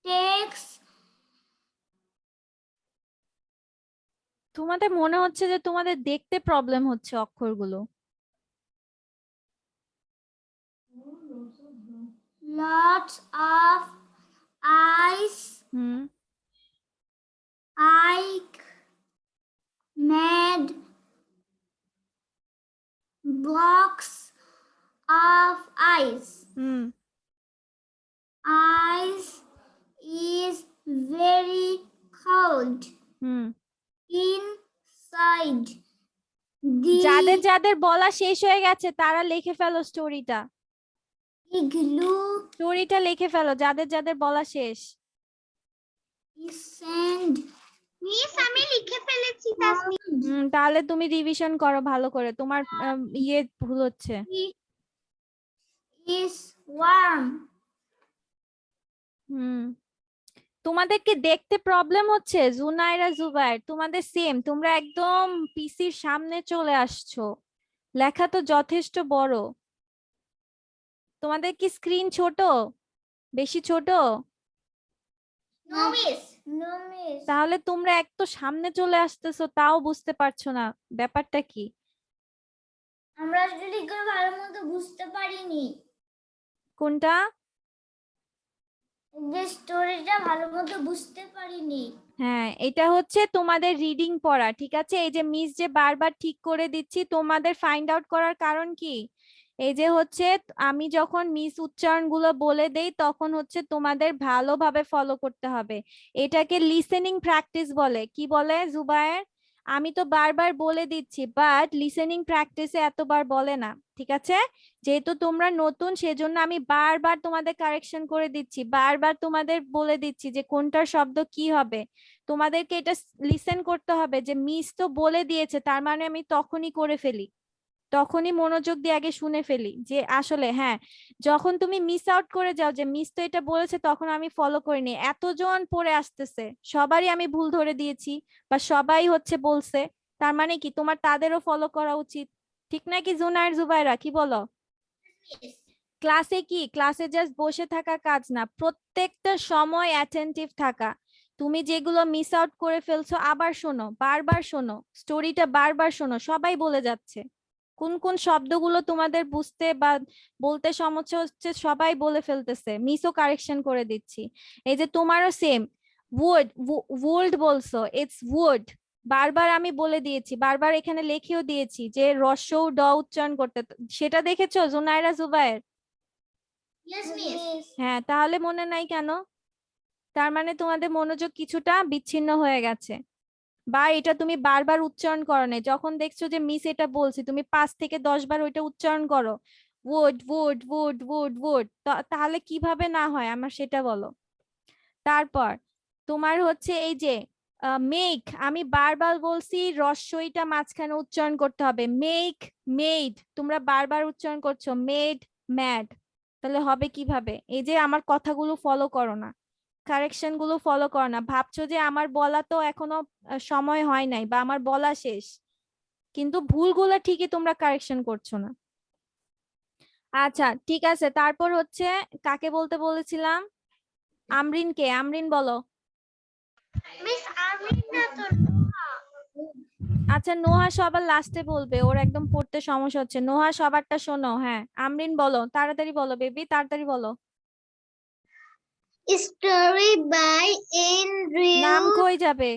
takes তোমাদের মনে হচ্ছে যে তোমাদের দেখতে প্রবলেম হচ্ছে অক্ষরগুলো। lots of ice. Hmm I made blocks of ice. Hmm Ice is very cold hmm inside যাদের the যাদের বলা শেষ হয়ে গেছে তারা লিখে ফেলো স্টোরিটা। igloo. স্টোরিটা লিখে ফেলো যাদের যাদের বলা শেষ। Sand. Miss, আমি লিখে ফেলেছি তাসমিন। তাহলে তুমি রিভিশন করো ভালো করে, তোমার ইয়ে ভুল হচ্ছে। Is warm. হুম তোমাদের কি দেখতে প্রবলেম হচ্ছে? জুনাইরা জুবাইর তোমাদের সেম, তোমরা একদম পিসির সামনে চলে আসছো, লেখা তো যথেষ্ট বড়। তোমাদের কি স্ক্রিন ছোট, বেশি ছোট? No miss. No miss. তাহলে তোমরা এক তো সামনে চলে আসতেছো তাও বুঝতে পারছো না, ব্যাপারটা কি? আমরা আসলে করে ভালো মতো বুঝতে পারিনি, কোনটা? যে স্টোরিটা ভালো মতো বুঝতে পারিনি। হ্যাঁ এটা হচ্ছে তোমাদের রিডিং পড়া, ঠিক আছে? এই যে মিস যে বারবার ঠিক করে দিচ্ছি তোমাদের ফাইন্ড আউট করার কারণ কি, এই যে হচ্ছে আমি যখন মিস উচ্চারণগুলো বলে দেই তখন হচ্ছে তোমাদের ভালোভাবে ফলো করতে হবে। এটাকে লিসেনিং প্র্যাকটিস বলে। কি বলে জুবায়ের? আমি তো বারবার বলে দিচ্ছি বাট লিসেনিং প্র্যাকটিসে এতবার বলে না, ঠিক আছে? যেহেতু তোমরা নতুন সেজন্য আমি বারবার তোমাদের কারেকশন করে দিচ্ছি, বারবার তোমাদের বলে দিচ্ছি যে কোনটার শব্দ কি হবে। তোমাদেরকে এটা লিসেন করতে হবে যে মিস তো বলে দিয়েছে তার মানে আমি তখনই করে ফেলি, তখনই মনোযোগ দিয়ে আগে শুনে ফেলি যে আসলে হ্যাঁ। যখন তুমি মিস আউট করে যাও যে মিস তো এটা বলেছে তখন আমি ফলো করিনি, এতজন পড়ে আসতেছে সবারই আমি ভুল ধরে দিয়েছি বা সবাই হচ্ছে বলছে, তার মানে কি তোমার তাদেরও ফলো করা উচিত, ঠিক নাকি জুনায়ের জুবাইরা কি বলো? ক্লাসে কি, ক্লাসে জাস্ট বসে থাকা কাজ না, প্রত্যেকটা সময় অ্যাটেন্টিভ থাকা। তুমি যেগুলো মিস আউট করে ফেলছো আবার শোনো, বারবার শোনো, স্টোরিটা বারবার শোনো, সবাই বলে যাচ্ছে কোন কোন শব্দগুলো তোমাদের বুঝতে বা বলতে সমস্যা হচ্ছে সবাই বলে ফেলতেছে, মিসও কারেকশন করে দিচ্ছি। এই যে তোমারও সেম, উড ওল্ড বলছো, ইটস উড, বারবার আমি বলে দিয়েছি, বারবার এখানে লিখেও দিয়েছি যে হ্রস্ব উ ড উচ্চারণ করতে, সেটা দেখেছো জুনাইরা জুবায়ের? Yes, miss. হ্যাঁ তাহলে মনে নাই কেন? তার মানে তোমাদের মনোযোগ কিছুটা বিচ্ছিন্ন হয়ে গেছে, বা এটা তুমি বারবার উচ্চারণ করো নাই, যখন দেখছো যে মিস এটা বলছি তুমি 5 থেকে 10 বার ওইটা উচ্চারণ করো, wood wood wood wood wood, তাহলে কিভাবে না হয় আমার সেটা বলো। তারপর তোমার হচ্ছে এই যে মেক, আমি বারবার বলছি রস্বইটা মাঝখানে উচ্চারণ করতে হবে, মেক মেড, তোমরা বারবার উচ্চারণ করছো মেড ম্যাড, তাহলে হবে কিভাবে? এই যে আমার কথাগুলো ফলো করো না, কারেকশন গুলো ফলো করো না, ভাবছো যে আমার বলা তো এখনো সময় হয় নাই বা আমার বলা শেষ, কিন্তু ভুলগুলো ঠিকই তোমরা কারেকশন করছো না। আচ্ছা ঠিক আছে, তারপর হচ্ছে কাকে বলতে বলেছিলাম? আমরিনকে, আমরিন বলো। Miss, আমি না তো। আচ্ছা নোহা সবার লাস্টে বলবে, ওর একদম পড়তে সমস্যা হচ্ছে, নোহা সবারটা শোনো। হ্যাঁ আমরিন বলো, তাড়াতাড়ি বলো বেবি, তাড়াতাড়ি বলো। Story by নাম Andrew. কই যাবে?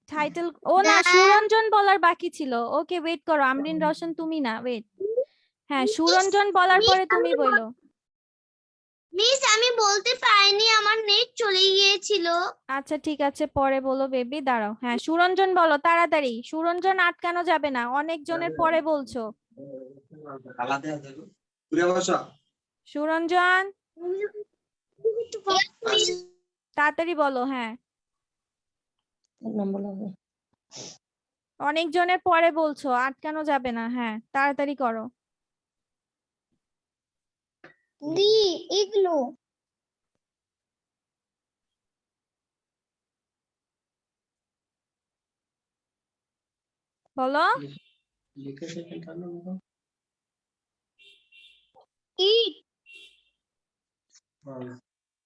টাইটেল, ও না The সুরঞ্জন বলার বাকি ছিল, ওকে ওয়েট করো, আমরিন রওশন তুমি না, ওয়েট। হ্যাঁ সুরঞ্জন বলার পরে তুমি বলো। মিস আমি বলতে পারিনি, আমার নেট চলে গিয়েছিল। আচ্ছা ঠিক আছে পরে বলো বেবি, দাঁড়াও। হ্যাঁ সুরঞ্জন বলো তাড়াতাড়ি, সুরঞ্জন আটকানো যাবে না, অনেক জনের পরে বলছো। সুরঞ্জন তাড়াতাড়ি বলো। হ্যাঁ অনেক জনের পরে বলছো, আটকানো যাবে না, হ্যাঁ তাড়াতাড়ি করো। The igloo. বলো।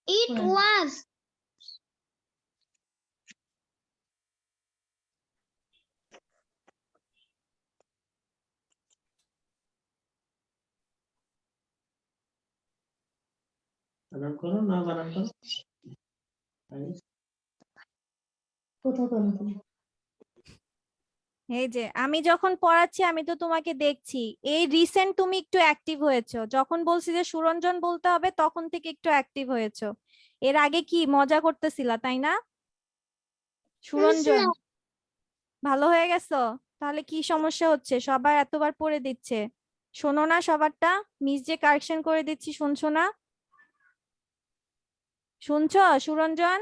It was বানান করো না বানান করো কোথাও করো তুমি এই যে আমি যখন পড়াচ্ছি আমি তো তোমাকে দেখছি, এই রিসেন্ট তুমি একটু অ্যাক্টিভ হয়েছো, যখন বলছি যে সুরঞ্জন বলতে হবে তখন থেকে একটু অ্যাক্টিভ হয়েছো। এর আগে কি মজা করতেছিলা তাই না? সুরঞ্জন ভালো হয়ে গেছো? তাহলে কি সমস্যা হচ্ছে? সবাই এতবার পড়ে দিচ্ছে, শোনো না সবারটা? মিস যে কারেকশন করে দিচ্ছি শুনছো না? শুনছো সুরঞ্জন?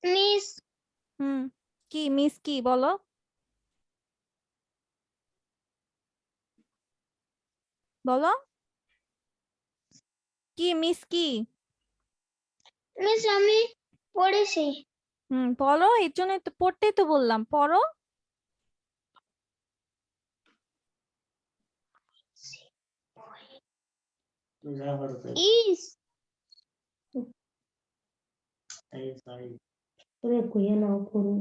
Miss হুম, কি মিস কি বলো? বলো কি মিস কি? Miss আমি পড়েছি। পড়ো, এর জন্য তো পড়তেই তো বললাম, পড়ো। যা করো তাই Is তাই তাই ওরে কইয়া নাও করো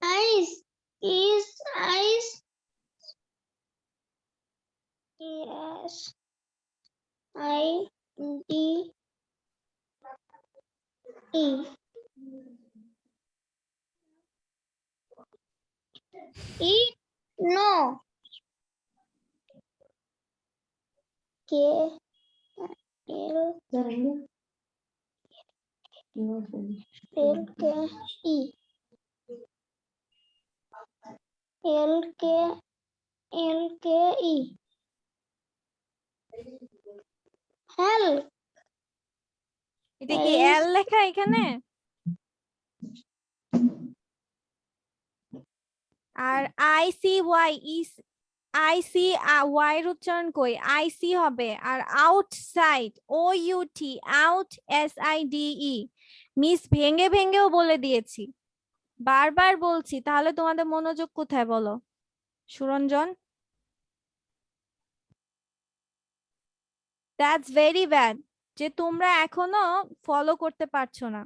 ice is ice. Yes. I D E. Eat no. K L জানো L K E. L K L K E. Help. এটা কি এল লেখা এখানে? আর I C Y is, I C Y এর উচ্চারণ কই? আই সি হবে। আর outside O U T, out S I D E. Miss ভেঙে ভেঙেও বলে দিয়েছি, বারবার বলছি, তাহলে তোমাদের মনোযোগ কোথায় বলো সুরঞ্জন? দ্যাটস ভেরি ব্যাড যে তোমরা এখনো ফলো করতে পারছো না।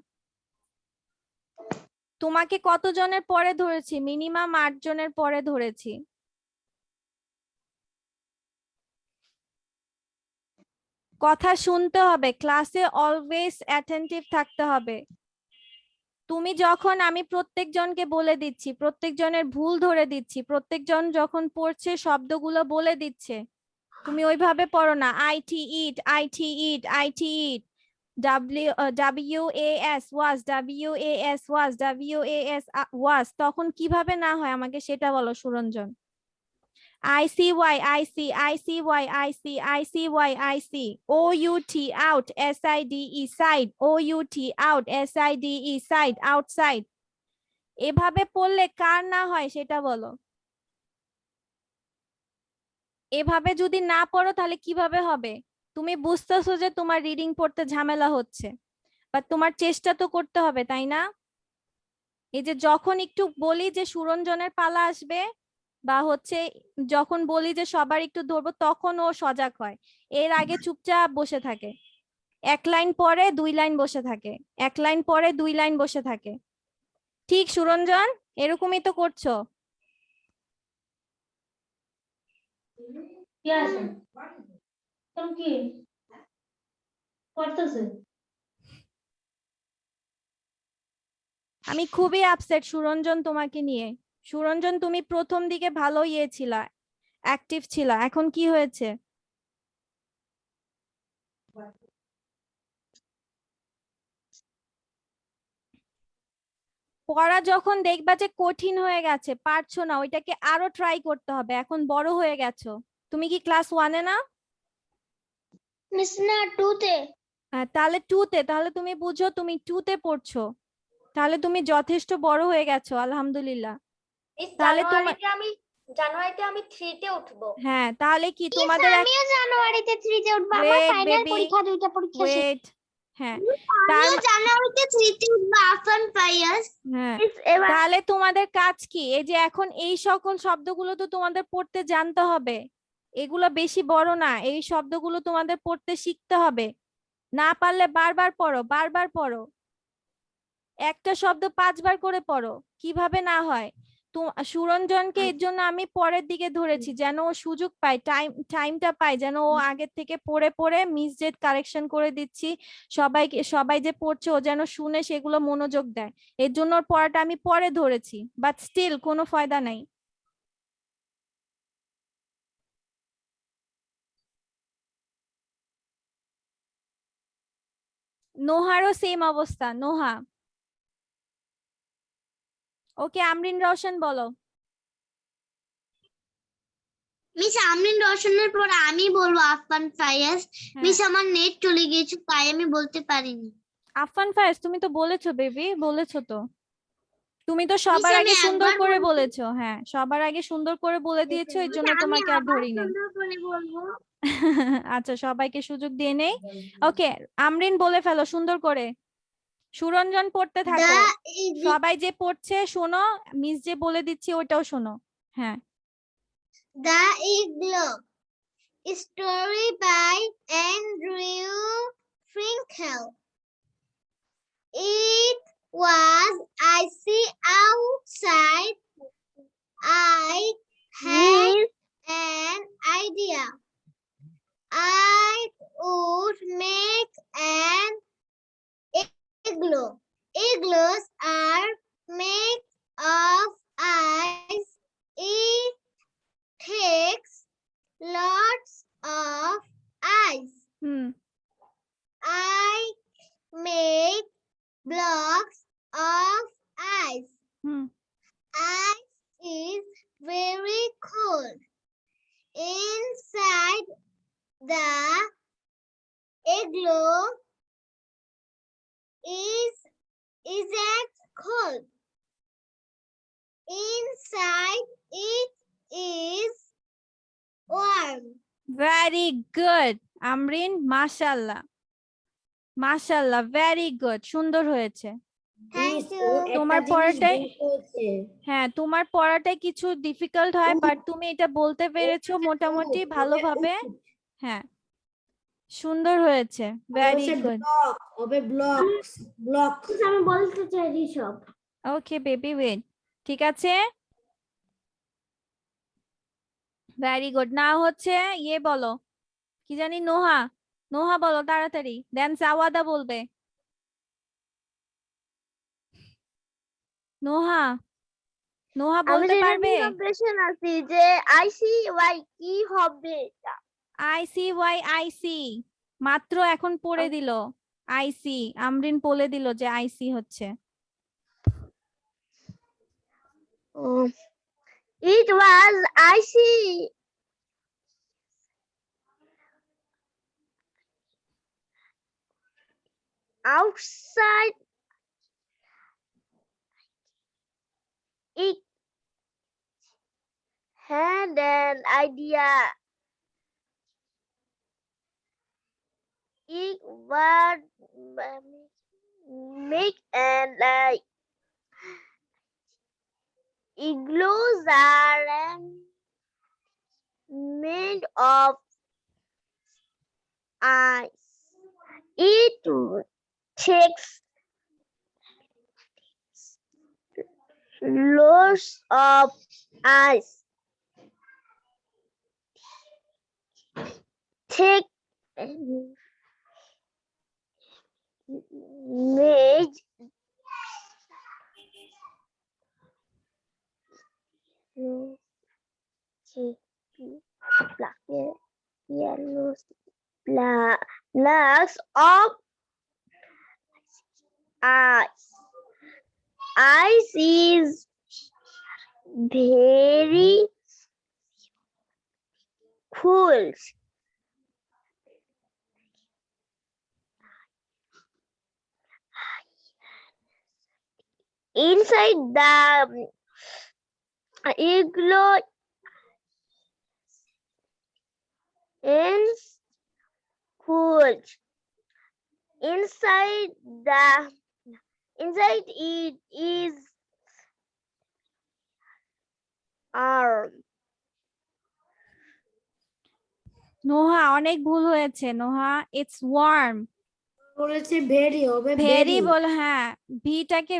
তোমাকে কতজনের পরে ধরেছি? মিনিমাম 8 জনের পরে ধরেছি। কথা শুনতে হবে, ক্লাসে অলওয়েজ অ্যাটেন্টিভ থাকতে হবে। তুমি যখন, আমি প্রত্যেকজনকে বলে দিচ্ছি, প্রত্যেকজনের ভুল ধরে দিচ্ছি, প্রত্যেকজন যখন পড়ছে শব্দগুলো বলে দিচ্ছে, তুমি ওইভাবে পড়ো না। IT it, IT it, IT it, WAS was, WAS was, WAS ওয়াজ, তখন কিভাবে না হয় আমাকে সেটা বলো Suranjan. ICY, IC, ICY, IC, ICY, IC, OUT, out, SIDE, side, OUT, out, SIDE, side, outside। এভাবে পড়লে কার না হয় সেটা বলো। এভাবে যদি না পড়ো তাহলে কিভাবে হবে? তুমি বুঝতেছো যে তোমার রিডিং পড়তে ঝামেলা হচ্ছে, বা তোমার চেষ্টা তো করতে হবে তাই না? এই যে যখন একটু বলি যে সুরঞ্জনের পালা আসবে, বা হচ্ছে যখন বলি যে সবার একটু ধরবো, তখন ও সজাগ হয়। এর আগে চুপচাপ বসে থাকে, 1 লাইন পরে 2 লাইন বসে থাকে, 1 লাইন পরে 2 লাইন বসে থাকে। ঠিক সুরঞ্জন, এরকমই তো করছো। কি আছে তুমি কি করতেছে আমি খুবই আপসেট সুরঞ্জন তোমাকে নিয়ে। সুরঞ্জন তুমি প্রথম দিকে ভালো ছিলা, অ্যাক্টিভ ছিলা, এখন কি হয়েছে? পড়া যখন দেখবা যে কঠিন হয়ে গেছে, পারছো না, ওইটাকে আরো ট্রাই করতে হবে। এখন বড় হয়ে গেছো। তুমি কি ক্লাস 1-এ না? Miss না 2 তে। তাহলে 2-তে, তাহলে তুমি বুঝো তুমি 2-তে পড়ছো, তাহলে তুমি যথেষ্ট বড় হয়ে গেছো আলহামদুলিল্লাহ। তাহলে তোমার জানুয়ারিতে আমি 3 তে উঠবো। হ্যাঁ, তাহলে কি Miss তোমাদের আমিও জানুয়ারিতে 3 তে উঠবো। আমার ওয়েট ফাইনাল বেবি, পরীক্ষা 2টা পরীক্ষা শেষ। ওয়েট, হ্যাঁ তার আমিও জানুয়ারিতে 3 তে উঠবো। Afan Fayaz হ্যাঁ is ever তাহলে তোমাদের কাজ কি? এই যে এখন এই সকল শব্দগুলো তো তোমাদের পড়তে জানতে হবে, এগুলো বেশি বড় না, এই শব্দগুলো তোমাদের পড়তে শিখতে হবে। না পারলে বারবার পড়ো, বারবার পড়ো, একটা শব্দ 5 বার করে পড়ো, কিভাবে না হয়। তো সুরঞ্জনকে এর জন্য আমি পরের দিকে ধরেছি, যেন ও সুযোগ পায়, টাইমটা পায়, যেন ও আগের থেকে পড়ে পড়ে মিস যে কারেকশন করে দিচ্ছি, সবাই যে পড়ছে ও যেন শুনে সেগুলো মনোযোগ দেয়। এর জন্য ওর পড়াটা আমি পরে ধরেছি, বাট স্টিল কোনো ফায়দা নাই। নোহারও সেম অবস্থা, নোহা। ওকে, আমরিন রওশন বলো। মিস আমরিন রওশনের পর আমি বলবো আফান ফায়াজ। মিস আমার নেট চলে গিয়েছে তাই আমি বলতে পারিনি। আফান ফায়েজ, তুমি তো বলেছো বেবি, বলেছো তো, তুমি তো সবার আমি আগে সুন্দর একবার করে বলছি। বলেছো। হ্যাঁ, সবার আগে সুন্দর করে বলে দিয়েছো, এর জন্য আমি তোমাকে আর আবার ধরি নাই। সুন্দর করে বলবো। আচ্ছা, সবাইকে সুযোগ দিয়ে নেই। ওকে, আমরিন বলে ফেলো সুন্দর করে। সুরঞ্জন পড়তে থাকো, সবাই যে পড়ছে শোনো, মিস যে বলে দিচ্ছি ওটাও শোনো। হ্যাঁ। The Igloo. Story by Andrew Finkel. It was icy outside. I had an idea. I would make an igloo. Igloos are made of ice. It takes lots of ice. I make blocks of ice. Ice is very cold. Inside the igloo isn't cold. Inside it is warm. Very good Amrin, মাশাআল্লাহ মাশাআল্লাহ, very good, সুন্দর হয়েছে। Thank you. তোমার পড়াটাই, হ্যাঁ তোমার পড়াটাই কিছু difficult হয়, but তুমি এটা বলতে পেরেছো মোটামুটি ভালোভাবে। হ্যাঁ, সুন্দর হয়েছে, ভেরি গুড। আমি বলতে চাই ঋষভ। ওকে বেবি, ওয়েট, ঠিক আছে, ভেরি গুড। না হচ্ছে ইয়ে বলো, কি জানি, নোহা, নোহা বলো তাড়াতাড়ি, দেন সাওয়াদা বলবে। নোহা, নোহা বলতে পারবে? কনফিউশন আছি যে ICY কি হবে এটা। আইসি, মাত্র এখন পড়ে দিল আইসি, আমরিন বলে দিল যে আইসি হচ্ছে। It was icy outside. It had an idea. It would make an igloos are made of ice. It takes lots of ice. Take made yellow blocks of ice. Ice is very cool. Inside the igloo is cool. Inside inside it is arm. Noha অনেক ভুল হয়েছে Noha, it's worm. বলেছে very হবে very বল, হ্যাঁ ভিটাকে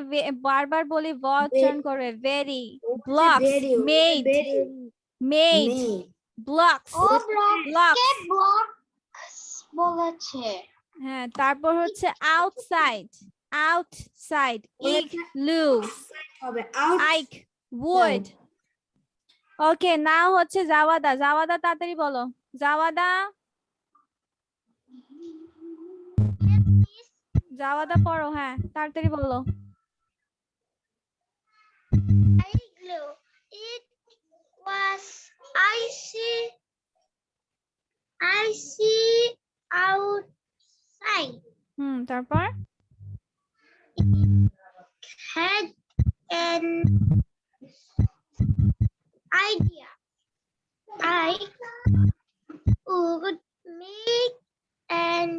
বারবার বলি ভ উচ্চারণ করবে, very. Blocks, made, made, blocks, blocks বলেছে। হ্যাঁ, তারপর হচ্ছে আউটসাইড, আউটসাইড, ইগলু, হবে আউট আইক, wood. ওকে, নাও হচ্ছে জাওয়াদা, জাওয়াদা তাড়াতাড়ি বলো, জাওয়াদা, জাওয়াদা পড়ো, হ্যাঁ তাড়াতাড়ি বলো। Igloo. It was icy outside. তারপর Had an idea. I would make an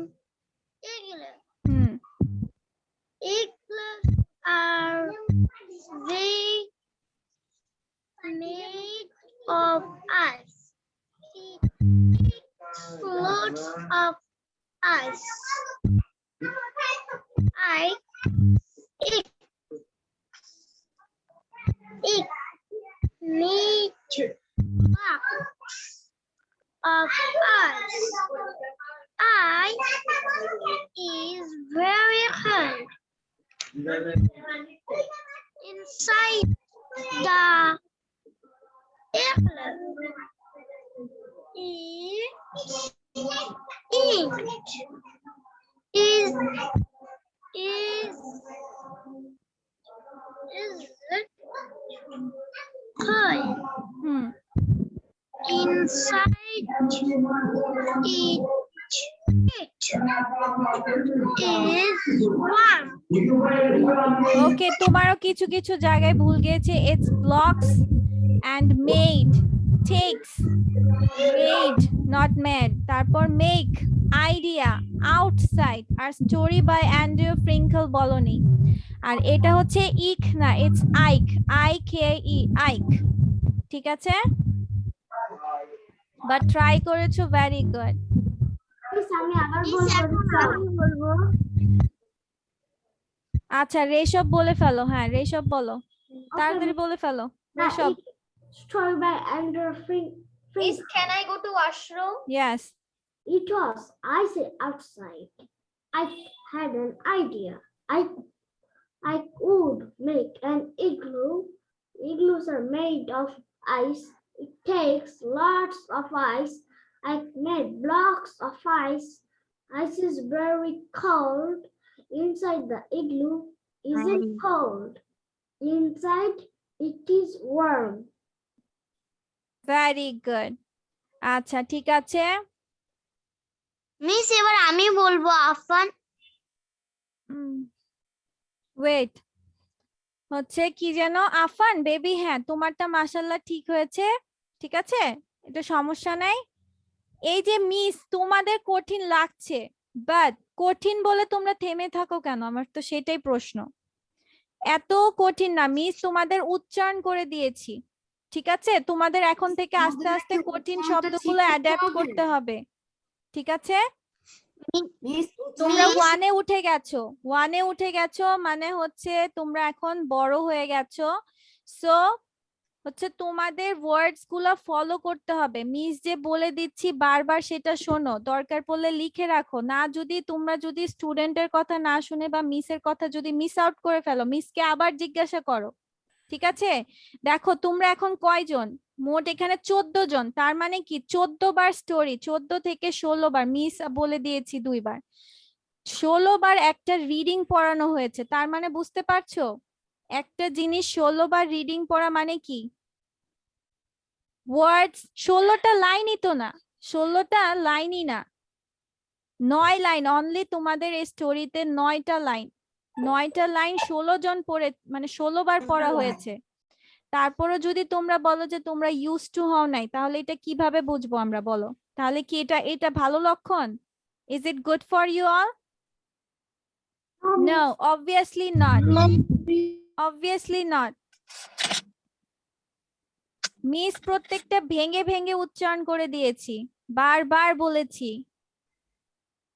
igloo. Igloos are made of ice. It takes lots of ice. It needs blocks of ice. Ice is very hard. Inside the igloo cold. Inside it is warm. ওকে, তোমারও কিছু কিছু জায়গায় ভুল গিয়েছে। It's blocks and made, takes, made not made, তারপর make, idea, outside, আর story by Andrew Frinkle বলনি। আর এটা হচ্ছে ইক না, ইটস আইক, IKE, আইক। ঠিক আছে, বাট ট্রাই করেছো, ভেরি গুড। আমি আবার বলবো। আচ্ছা, রেশব বলে ফেলো, হ্যাঁ রেশব বলো, তাড়াতাড়ি বলে ফেলো রেশব। Story by Andrew Miss, can I go to washroom? Yes. It was icy outside. I had an idea. I would make an igloo. Igloos are made of ice. It takes lots of ice. I made blocks of ice. Ice is very cold. Inside the igloo isn't cold. Inside it is warm. Very good. আচ্ছা ঠিক আছে, miss এবার আমি বলবো Affan. Wait, হচ্ছে কি যেন Affan baby, হ্যাঁ তোমারটা মাশাআল্লাহ ঠিক হয়েছে, ঠিক আছে, এটা সমস্যা নাই। এই যে মিস তোমাদের কঠিন লাগছে, বাট কঠিন বলে তোমরা থেমে থাকো কেন, আমার তো সেটাই প্রশ্ন। এত কঠিন না মিস, তোমাদের উচ্চারণ করে দিয়েছি, ঠিক আছে, তোমাদের এখন থেকে আস্তে আস্তে কঠিন শব্দগুলো অ্যাডাপ্ট করতে হবে, ঠিক আছে। তোমরা ওয়ানে উঠে গেছো, ওয়ানে উঠে গেছো মানে হচ্ছে তোমরা এখন বড় হয়ে গেছো, সো হচ্ছে তোমাদের ওয়ার্ডস গুলো ফলো করতে হবে। মিস যে বলে দিচ্ছি বারবার সেটা শোনো, দরকার পড়লে লিখে রাখো, না যদি তোমরা যদি স্টুডেন্টের কথা না শুনে বা মিসের কথা যদি মিস আউট করে ফেলো, মিসকে আবার জিজ্ঞাসা করো, ঠিক আছে। দেখো তোমরা এখন কয়জন, মোট এখানে 14 জন, তার মানে কি 14 বার স্টোরি, 14 থেকে 16 বার, মিস বলে দিয়েছি 2 বার, 16 বার একটা রিডিং পড়ানো হয়েছে, তার মানে বুঝতে পারছো একটা জিনিস 16 বার রিডিং পড়া মানে কি, ওয়ার্ডস 16টা লাইনই তো না, 16টা লাইনই না, 9 লাইন অনলি, তোমাদের এই স্টোরিতে 9টা লাইন, 9টা লাইন 16 জন পড়ে মানে 16 বার পড়া হয়েছে। তারপরে যদি তোমরা বলো যে তোমরা ইউজ টু হও নাই, তাহলে এটা কিভাবে বুঝবো আমরা, বলো তাহলে কি এটা ভালো লক্ষণ? Is it good for you all? No, obviously not. Obviously not. Miss প্রত্যেকটা ভেঙে ভেঙে উচ্চারণ করে দিয়েছি, বারবার বলেছি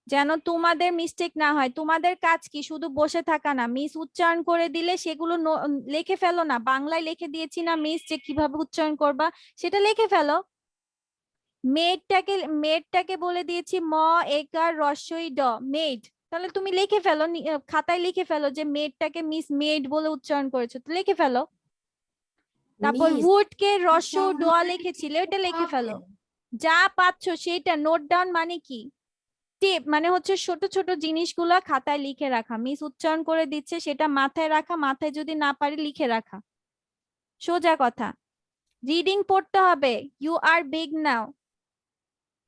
যেন তোমাদের মিস্টেক না হয়। তোমাদের কাজ কি? শুধু বসে থাকা না, মিস উচ্চারণ করে দিলে সেগুলো লিখে ফেলো না। বাংলায় লিখে দিয়েছি না মিস যে কিভাবে উচ্চারণ করবা, সেটা লিখে ফেলো। মেডটাকে বলে দিয়েছি ম একার রস্বই ড, মেড। তাহলে তুমি লিখে ফেলো, খাতায় লিখে ফেলো যে মেডটাকে মিস মেড বলে উচ্চারণ করেছো, তো লিখে ফেলো। তারপর মিস, উড কে রস্য ড লিখেছিল, এটা লিখে ফেলো। যা পাচ্ছ সেটা নোট ডাউন, মানে কি টিপ, মানে হচ্ছে ছোট ছোট জিনিসগুলো খাতায় লিখে রাখা। মিস উচ্চারণ করে দিচ্ছে সেটা মাথায় রাখা, মাথায় যদি না পারি লিখে রাখা, সোজা কথা। রিডিং পড়তে হবে। ইউ আর বিগ নাও,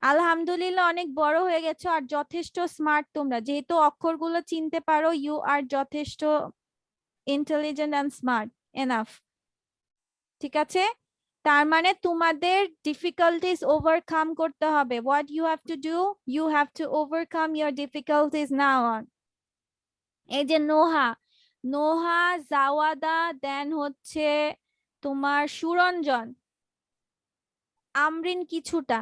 আলহামদুলিল্লাহ অনেক বড় হয়ে গেছো আর যথেষ্ট স্মার্ট তোমরা, যেহেতু অক্ষরগুলো চিনতে পারো। ইউ আর যথেষ্ট ইন্টেলিজেন্ট এন্ড স্মার্ট এনাফ, ঠিক আছে? তার মানে তোমাদের ডিফিকাল্টিজ ওভারকাম করতে হবে। What you have to do, you have to overcome your difficulties now on. এই যে নোহা, নোহা, জাওয়াদা, দেন হচ্ছে তোমার সুরঞ্জন, আমরিন কিছুটা,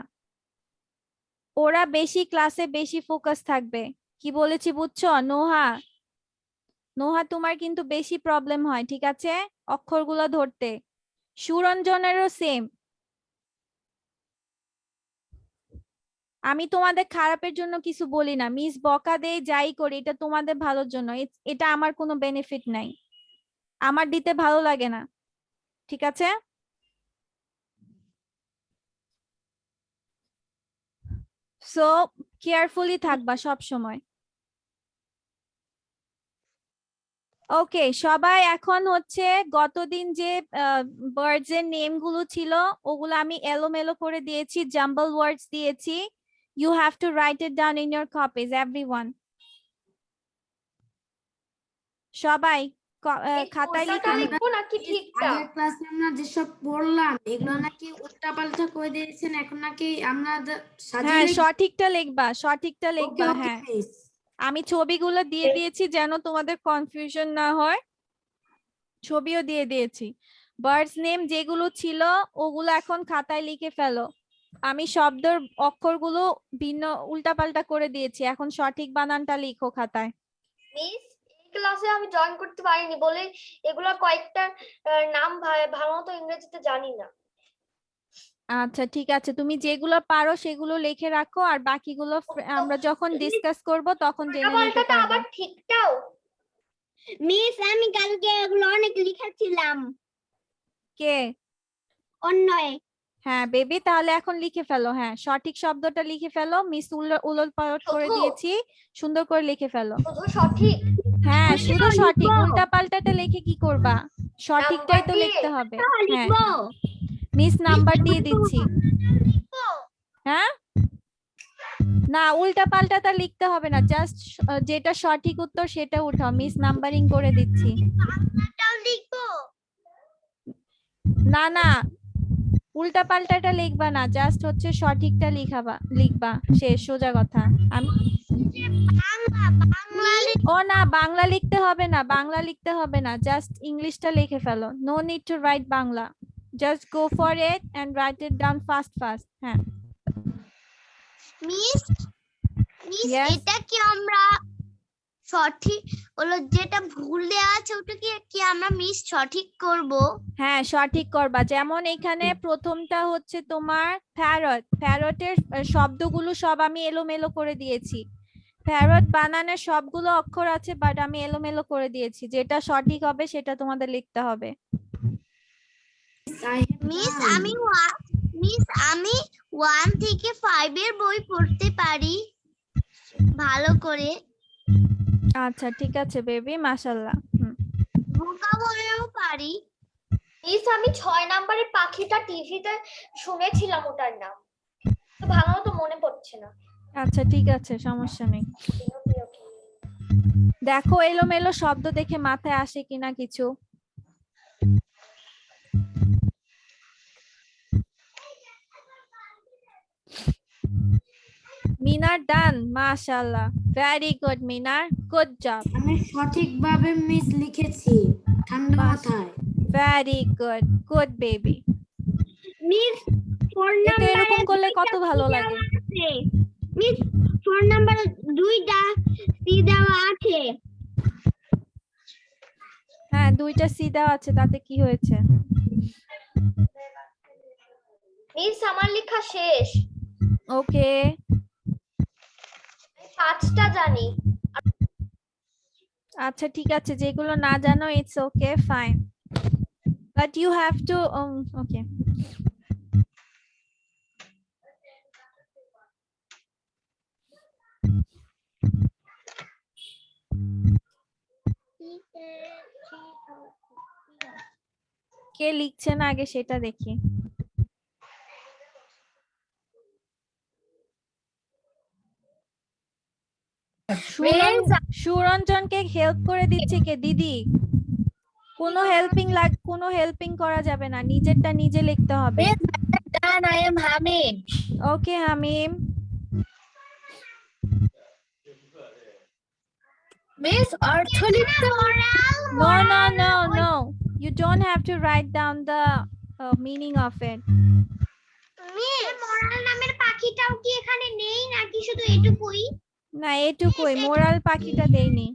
ওরা বেশি ক্লাসে বেশি ফোকাস থাকবে। কি বলেছি বুঝছো? নোহা, নোহা তোমার কিন্তু বেশি প্রবলেম হয়, ঠিক আছে, অক্ষরগুলো ধরতে। সুরঞ্জনেরও সেম। আমি তোমাদের খারাপের জন্য কিছু বলি না, মিস বকা দেই যাই করি, এটা তোমাদের ভালোর জন্য। এটা আমার কোনো বেনিফিট নাই, আমার দিতে ভালো লাগে না, ঠিক আছে? সো কেয়ারফুলি থাকবা সব সময়। ওকে, সবাই এখন হচ্ছে গতদিন যে বার্ডস এর নেম গুলো ছিল ওগুলো আমি এলোমেলো করে দিয়েছি, জাম্বল ওয়ার্ডস দিয়েছি। You have to write it down in your copies everyone. সবাই খাতায় লিখে নিন। লিখবো নাকি ঠিকটা? আগের ক্লাসে আমরা যেসব পড়লাম এগুলো নাকি উল্টাপাল্টা করে দিয়েছেন, এখন নাকি আমরা সাজিয়ে হ্যাঁ, লিখবো? সঠিকটা লিখবা, সঠিকটা ওকে লিখবা। ওকে হ্যাঁ, মিস। আমি ছবিগুলো দিয়ে দিয়েছি যেন তোমাদের কনফিউশন না হয়, ছবিও দিয়ে দিয়েছি। বার্ডস নেম যেগুলো ছিল ওগুলো এখন খাতায় লিখে ফেলো। আমি শব্দের অক্ষরগুলো ভিন্ন উল্টাপাল্টা করে দিয়েছি, এখন সঠিক বানানটা লিখো খাতায়। মিস, এই ক্লাসে আমি জয়েন করতে পারিনি বলে এগুলা কয়েকটা নাম ভালো মতো ইংরেজিতে জানি না। আচ্ছা ঠিক আছে, তুমি যেগুলো পারো সেগুলো লিখে রাখো, আর বাকিগুলো আমরা যখন ডিসকাস করব তখন জেনে নিতে উল্টাপাল্টাটা পারবো। আবার ঠিকটাও? মিস আমি কালকে এগুলো অনেক লিখেছিলাম কে? অন্যয়। হ্যাঁ বেবি, তাহলে এখন লিখে ফেলো। হ্যাঁ, সঠিক শব্দটা লিখে ফেলো। মিস উলট পালট করে শুধু? দিয়েছি, সুন্দর করে লিখে ফেলো। শুধু সঠিক? হ্যাঁ শুধু সঠিক, লিখবো। উল্টা পাল্টাটা লিখে কি করবা? সঠিকটাই তো নাম্বার লিখতে দিয়ে? হবে। হ্যাঁ, লিখবো। মিস নাম্বার দিয়ে দিচ্ছি। হ্যাঁ, না উল্টা পাল্টাটা লিখতে হবে না, জাস্ট যেটা সঠিক উত্তর সেটা উঠাও। মিস নাম্বারিং করে দিচ্ছি। লিখবো। না না, উল্টা পাল্টাটা লিখবা না, জাস্ট হচ্ছে সঠিকটা লিখবা, শেষ, সোজা কথা। আমি ও না, বাংলা লিখতে হবে না, বাংলা লিখতে হবে না, জাস্ট ইংলিশটা লিখে ফেলো। No need to write Bangla, just go for it and write it down fast fast. হ্যাঁ মিস, মিস Yes? এটা কি আমরা সঠিক হলো, যেটা ভুল দেওয়া আছে ওটা কি আমরা মিস সঠিক করব? হ্যাঁ সঠিক করবা। যেমন এখানে প্রথমটা হচ্ছে তোমার প্যারট, প্যারটের শব্দগুলো সব আমি এলোমেলো করে দিয়েছি। প্যারট বানানের সবগুলো অক্ষর আছে, বাট আমি এলোমেলো করে দিয়েছি। যেটা সঠিক হবে সেটা তোমাদের লিখতে হবে। মিস আমি 1 থেকে 5 এর বই পড়তে পারি ভালো করে, আচ্ছা ঠিক আছে বেবি, মাশাআল্লাহ। ভোকাবুলারিও পারি। মিস আমি 6 নাম্বারের পাখিটা টিভিতে শুনেছিলাম, ওটার নাম তো ভালো মতো মনে পড়ছে না। আচ্ছা ঠিক আছে, সমস্যা নেই। দেখো এলোমেলো শব্দ দেখে মাথায় আসে কিনা কিছু। Minar done. MashaAllah. Very good, Minar. Good job. আমি সঠিকভাবে মিস লিখেছি ঠান্ডা বাস। মাথায়। Very good. Good baby. Miss phone এতে এরকম করলে কত ভালো লাগে। মিস ফোন নাম্বার 2টা সি দেওয়া আছে। হ্যাঁ 2টা সি দেওয়া আছে, তাতে কি হয়েছে? মিস আমার লেখা শেষ। ওকে, 5টা জানি। আচ্ছা ঠিক আছে, যেগুলো না জানো it's okay fine, but you have to okay. কে লিখছে না আগে সেটা দেখি। সুরঞ্জনকে হেল্প করে দিচ্ছে কে? দিদি, কোনো হেল্পিং করা যাবে না, নিজেরটা নিজে লিখতে হবে। I am Hamid. Okay Hamim. Miss অর্থ লিখতে No, no, no, no. You don't have to write down the meaning of it. মরাল নামের পাখিটাও কি এখানে নেই নাকি শুধু এটুকুই? না এটুকুই, মোরাল পাখিটা দেইনি।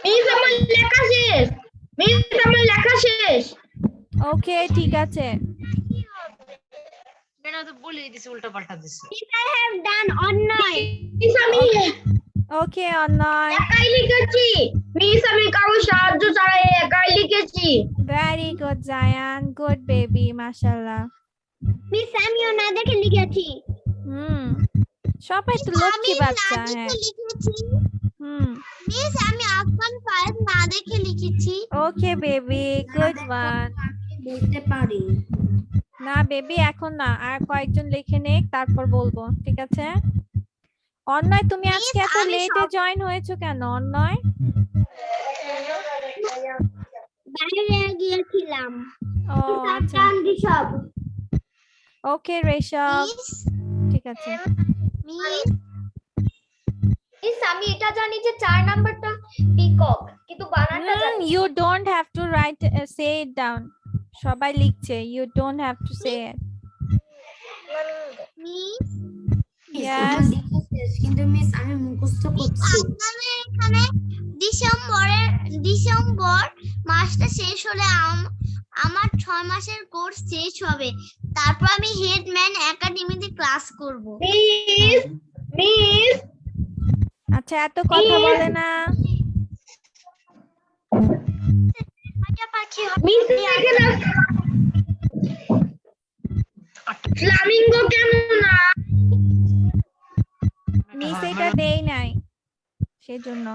মিস আমার লেখা শেষ। মিস আমার লেখা শেষ। ওকে ঠিক আছে। মেনা তো বলে দিছে, উল্টা পাল্টা দিছে। I have done অন্যায়। মিস আমি ওকে অনয়। একাই লিখেছি। মিস আমি কারো সাহায্য ছাড়াই একাই লিখেছি। Very good Zayan, good baby, মাশাআল্লাহ। মিস আমিও না দেখে লিখেছি। সবাই তো লক্ষ্মী বাচ্চা। হ্যাঁ লিখেছি মিস আমি আফগান ফায়াজ না দেখে লিখেছি। Okay baby, good one. বলতে পারি না বেবি এখন না, আর কয়েকজন লিখে নেক তারপর বলবো, ঠিক আছে? অন্যয় তুমি আজকে এত লেটে জয়েন হয়েছো কেন অন্যয়? বাইরে গিয়েছিলাম। ও আচ্ছা ঋষভ। ওকে রেশব, ঠিক আছে। মিস আমি এটা জানি যে 4 নাম্বারটা পিকক, কিন্তু বানানটা জানি না। You don't have to write say it down. সবাই লিখছে, you don't have to say it. Yes. কিন্তু মিস আমি মুখস্থ করছি। আপনাদের এখানে ডিসেম্বর মাসটা শেষ হলে আমার 6 মাসের কোর্স শেষ হবে, তারপর আমি হেডম্যান একাডেমিতে ক্লাস করব। মিস আচ্ছা এত কথা বলে না। পাখি মিস এখানে ফ্লামিঙ্গো কেন না? মিস এটা দেই নাই সেজন্য।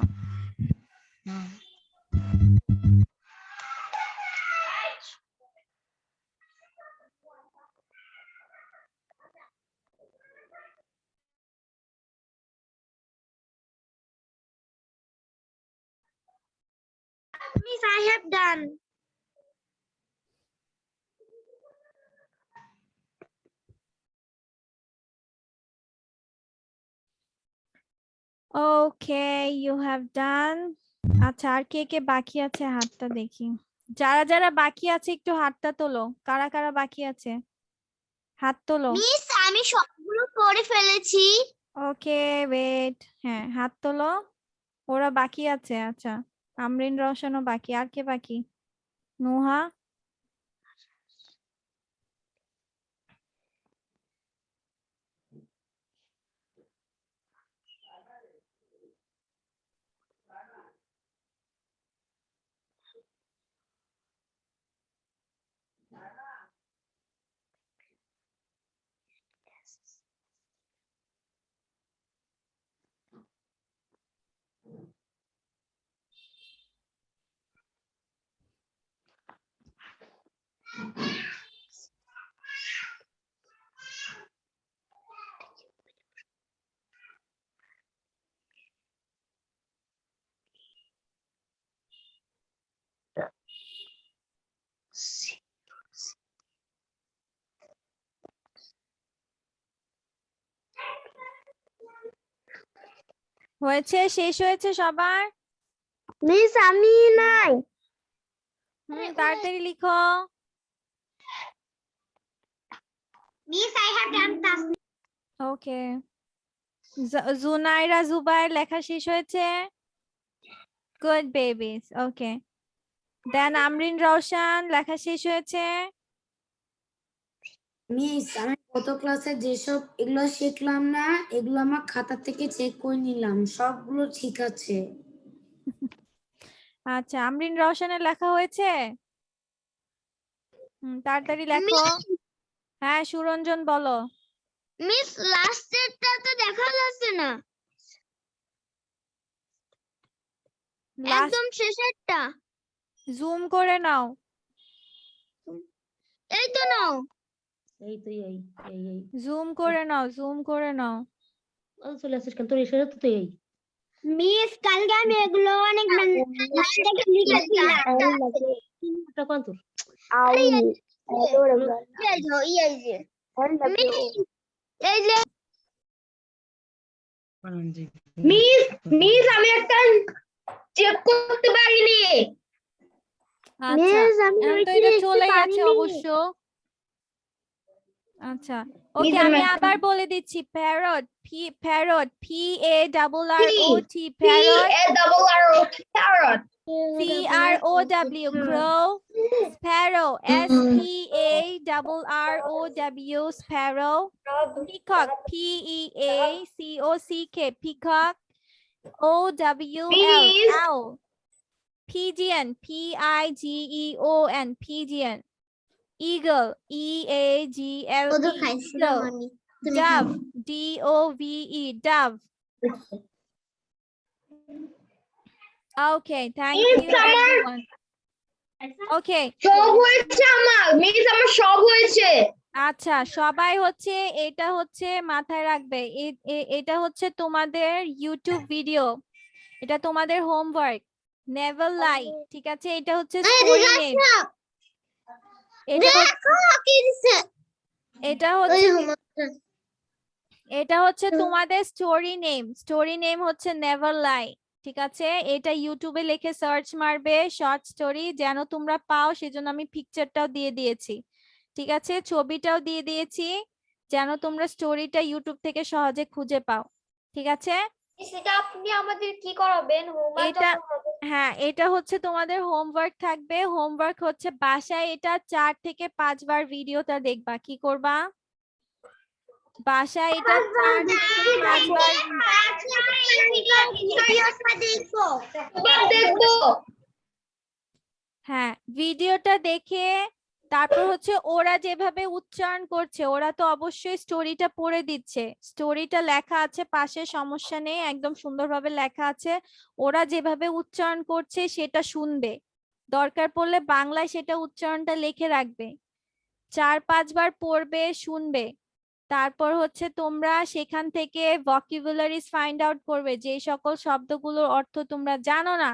Miss, I have done. Okay you have done. আচ্ছা আর কে কে বাকি আছে হাতটা দেখি। যারা যারা বাকি আছে একটু হাতটা তোলো, কারা কারা বাকি আছে হাত তোলো। মিস আমি সবগুলো পড়ে ফেলেছি। ওকে ওয়েট, হ্যাঁ হাত তোলো, ওরা বাকি আছে। আচ্ছা আমরিন রওশনও বাকি, আর কে বাকি? নুহা, হয়েছে, শেষ হয়েছে সবার? মিস আমি নাই। তাড়াতাড়ি লিখো। Miss, I have done task. ওকে, জুনাইরা জুবাইর লেখা শেষ হয়েছে? গুড বেবিস, ওকে। দেন আমরিন রওশন লেখা শেষ হয়েছে? মিস আমি গত ক্লাসে যেসব এগুলো শিখলাম না এগুলো আমার খাতা থেকে চেক করে নিলাম, সবগুলো ঠিক আছে। আচ্ছা, আমরিন রওশনের লেখা হয়েছে? তাড়াতাড়ি লেখো। হ্যাঁ, সুরঞ্জন বলো। Miss, last টা তো দেখা যাচ্ছে না, লাস্ট একদম শেষেরটা। জুম করে নাও। এই তো নাও। এই তো এই এই এই জুম করে নাও, জুম করে নাও। চলে আসছিস কেন? তোর এসে তো এই মিস, কালকে আমি এগুলো অনেক লিখেছিলাম। কোন তোর এই যে মিস মিস আমি একটা চেক করতে পারিনি। আচ্ছা, মিস আমি এখন তো ওইটা এটা লিখতে চলে গেছে পারিনি। অবশ্য। আচ্ছা, ওকে, Miss, আমি আমি- আবার বলে দিচ্ছি। Parrot, parrot, PARROT, parrot. Parrot. CROW, crow. Sparrow, SPARROW, sparrow. Peacock, PEACOCK, peacock. OWL, Miss. owl. Pigeon, PIGEON, pigeon. Eagle, EAGLE, ওদের খাইছিলাম eagle. আমি। Dove, DOVE, dove. Okay, thank you everyone. Okay, সব হয়েছে আমার মিস, আমার সব হয়েছে। আচ্ছা, সবাই হচ্ছে এটা হচ্ছে মাথায় রাখবে। এটা হচ্ছে তোমাদের ইউটিউব ভিডিও, এটা তোমাদের হোমওয়ার্ক। নেভার লাই, ঠিক আছে? এটা হচ্ছে স্টোরি নেম। এটা হচ্ছে তোমাদের স্টোরি নেম। স্টোরি নেম হচ্ছে নেভার লাই, ঠিক আছে? এটা ইউটিউবে লিখে সার্চ মারবে শর্ট স্টোরি, যেন তোমরা পাও সেজন্য আমি পিকচারটাও দিয়ে দিয়েছি, ঠিক আছে? ছবিটাও দিয়ে দিয়েছি, যেন তোমরা স্টোরিটা ইউটিউব থেকে সহজে খুঁজে পাও, ঠিক আছে? সেটা আপনি আমাদের কি করাবেন? হোমওয়ার্ক এটা হ্যাঁ, এটা হচ্ছে তোমাদের হোমওয়ার্ক থাকবে। হোমওয়ার্ক হচ্ছে বাসায় এটা 4 থেকে 5 বার ভিডিওটা দেখবা। কি করবা? বাসায় এটা 4 থেকে 5 বার দেখবো। হ্যাঁ, ভিডিওটা দেখে তারপর হচ্ছে ওরা যেভাবে উচ্চারণ করছে, ওরা তো অবশ্যই স্টোরিটা পড়ে দিচ্ছে, স্টোরিটা লেখা আছে পাশে, সমস্যা নেই, একদম সুন্দরভাবে লেখা আছে। ওরা যেভাবে উচ্চারণ করছে সেটা শুনবে, দরকার পড়লে বাংলায় সেটা উচ্চারণটা লিখে রাখবে, 4-5 বার পড়বে, শুনবে। তারপর হচ্ছে তোমরা সেখান থেকে ভোকাবুলারিজ ফাইন্ড আউট করবে, যে সকল শব্দগুলোর অর্থ তোমরা জানো না,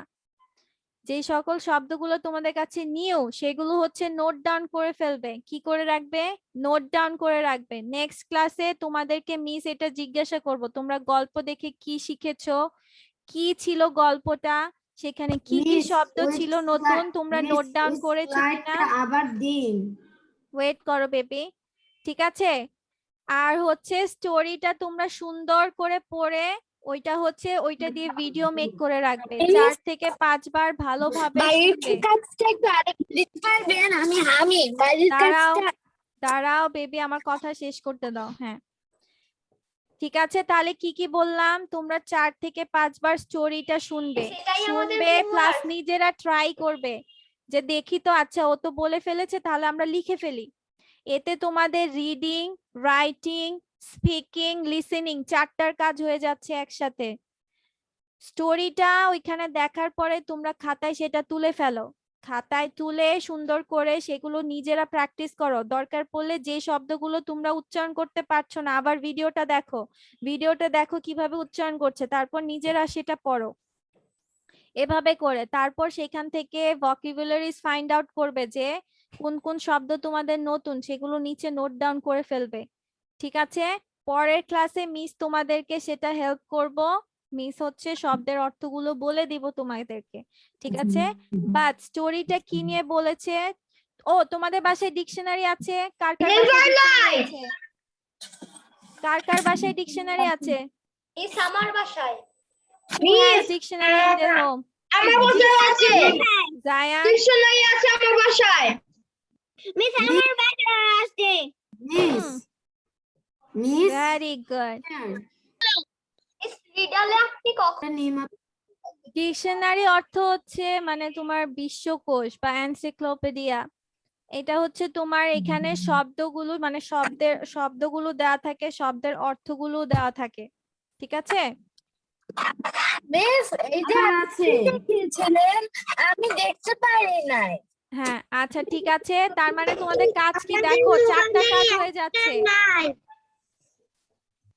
যে সকল শব্দগুলো তোমাদের কাছে নিউ, সেগুলো হচ্ছে নোট ডাউন করে ফেলবে। কি করে রাখবে? নোট ডাউন করে রাখবে। নেক্সট ক্লাসে তোমাদেরকে মিস এটা জিজ্ঞাসা করব, তোমরা গল্প দেখে কি শিখেছো, কি ছিল গল্পটা, সেখানে কি কি মিস, শব্দ ওই ছিল নতুন, তোমরা মিস, নোট ডাউন ওই করেছো কিনা? স্লাইডটা আবার দিন। ওয়েট করো বেবি, ঠিক আছে? আর হচ্ছে স্টোরিটা তোমরা সুন্দর করে পড়ে ওইটা হচ্ছে ওইটা দিয়ে ভিডিও মেক করে রাখবে, 4 থেকে 5 বার ভালোভাবে শুনবে। দাঁড়াও দাঁড়াও বেবি, আমার কথা শেষ করতে দাও। হ্যাঁ, ঠিক আছে, তাহলে কি কি বললাম? তোমরা 4 থেকে 5 বার স্টোরিটা শুনবে, সেটাই আমাদের শুনবে প্লাস homework। নিজেরা ট্রাই করবে, যে দেখি তো, আচ্ছা ও তো বলে ফেলেছে, তাহলে আমরা লিখে ফেলি। এতে তোমাদের রিডিং, রাইটিং, স্পিকিং, লিসেনিং 4টার কাজ হয়ে যাচ্ছে একসাথে। স্টোরিটা ওইখানে দেখার পরে তোমরা খাতায় সেটা তুলে ফেলো, খাতায় তুলে সুন্দর করে সেগুলো নিজেরা প্র্যাকটিস করো। দরকার পড়লে যে শব্দগুলো তোমরা উচ্চারণ করতে পারছো না, আবার ভিডিওটা দেখো, ভিডিওটা দেখো কিভাবে উচ্চারণ করছে, তারপর নিজেরা সেটা পড়ো। এভাবে করে তারপর সেখান থেকে ভোকাবুলারিজ ফাইন্ড আউট করবে, যে কোন কোন শব্দ তোমাদের নতুন, সেগুলো নিচে নোট ডাউন করে ফেলবে, ঠিক আছে? পরের ক্লাসে মিস তোমাদেরকে সেটা হেল্প করব, মিস হচ্ছে শব্দের অর্থগুলো বলে দিব তোমাদেরকে, ঠিক আছে? বাট স্টোরিটা কি নিয়ে বলেছে? ও, তোমাদের বাসায় ডিকশনারি আছে? কার কার বাসায় ডিকশনারি আছে? কার কার বাসায় ডিকশনারি আছে? মিস আমার বাসায়। Who has dictionary in their home? আমার বাসায় আছে। Zayan? ডিকশনারি আছে আমার বাসায়। মিস আমার বাসায় আছে। Miss miss Very good. Miss রিডালে আপনি কখন ডিকশনারি অর্থ হচ্ছে মানে তোমার বিশ্বকোষ বা এনসাইক্লোপিডিয়া। এটা হচ্ছে তোমার এখানে শব্দগুলো মানে শব্দগুলো দেওয়া থাকে, শব্দের অর্থগুলো দেওয়া থাকে, ঠিক আছে? মিস এইটা আমার আছে। ছিলেন আমি দেখতে পারি নাই। হ্যাঁ, আচ্ছা ঠিক আছে। তার মানে তোমাদের কাজ কি দেখো, 4টা কাজ হয়ে যাচ্ছে।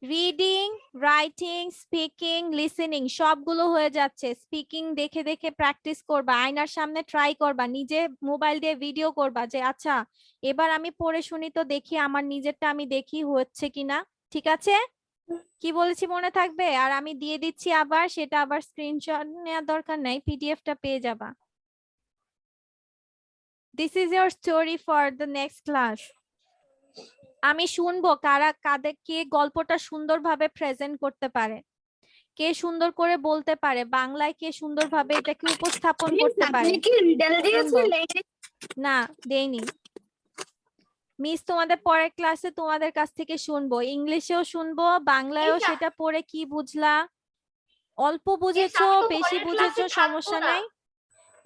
রিডিং, রাইটিং, স্পিকিং, লিসেনিং সবগুলো হয়ে যাচ্ছে। স্পিকিং দেখে দেখে প্র্যাকটিস করবা, আয়নার সামনে ট্রাই করবা, নিজে মোবাইল দিয়ে ভিডিও করবা যে আচ্ছা এবার আমি পড়ে শুনি তো দেখি আমার নিজেরটা আমি দেখি হচ্ছে কিনা, ঠিক আছে? কি বলেছি মনে থাকবে? আর আমি দিয়ে দিচ্ছি আবার, সেটা আবার স্ক্রিনশট নেওয়ার দরকার নাই, পিডিএফটা পেয়ে যাবা। This is your story for the next class. আমি শুনবো কাদের কে গল্পটা সুন্দরভাবে প্রেজেন্ট করতে পারে, কে সুন্দর করে বলতে পারে, বাংলায় কে সুন্দরভাবে এটাকে উপস্থাপন করতে পারে। কি রিডাল দিয়েছিলেন? না, দেইনি মিস। তোমাদের পরের ক্লাসে তোমাদের কাছ থেকে শুনবো, ইংলিশেও শুনবো, বাংলায়ও সেটা পড়ে কি বুঝলা, অল্প বুঝেছো আমি তো বেশি পরের বুঝেছো ক্লাসে সমস্যা থাকবো না। নাই,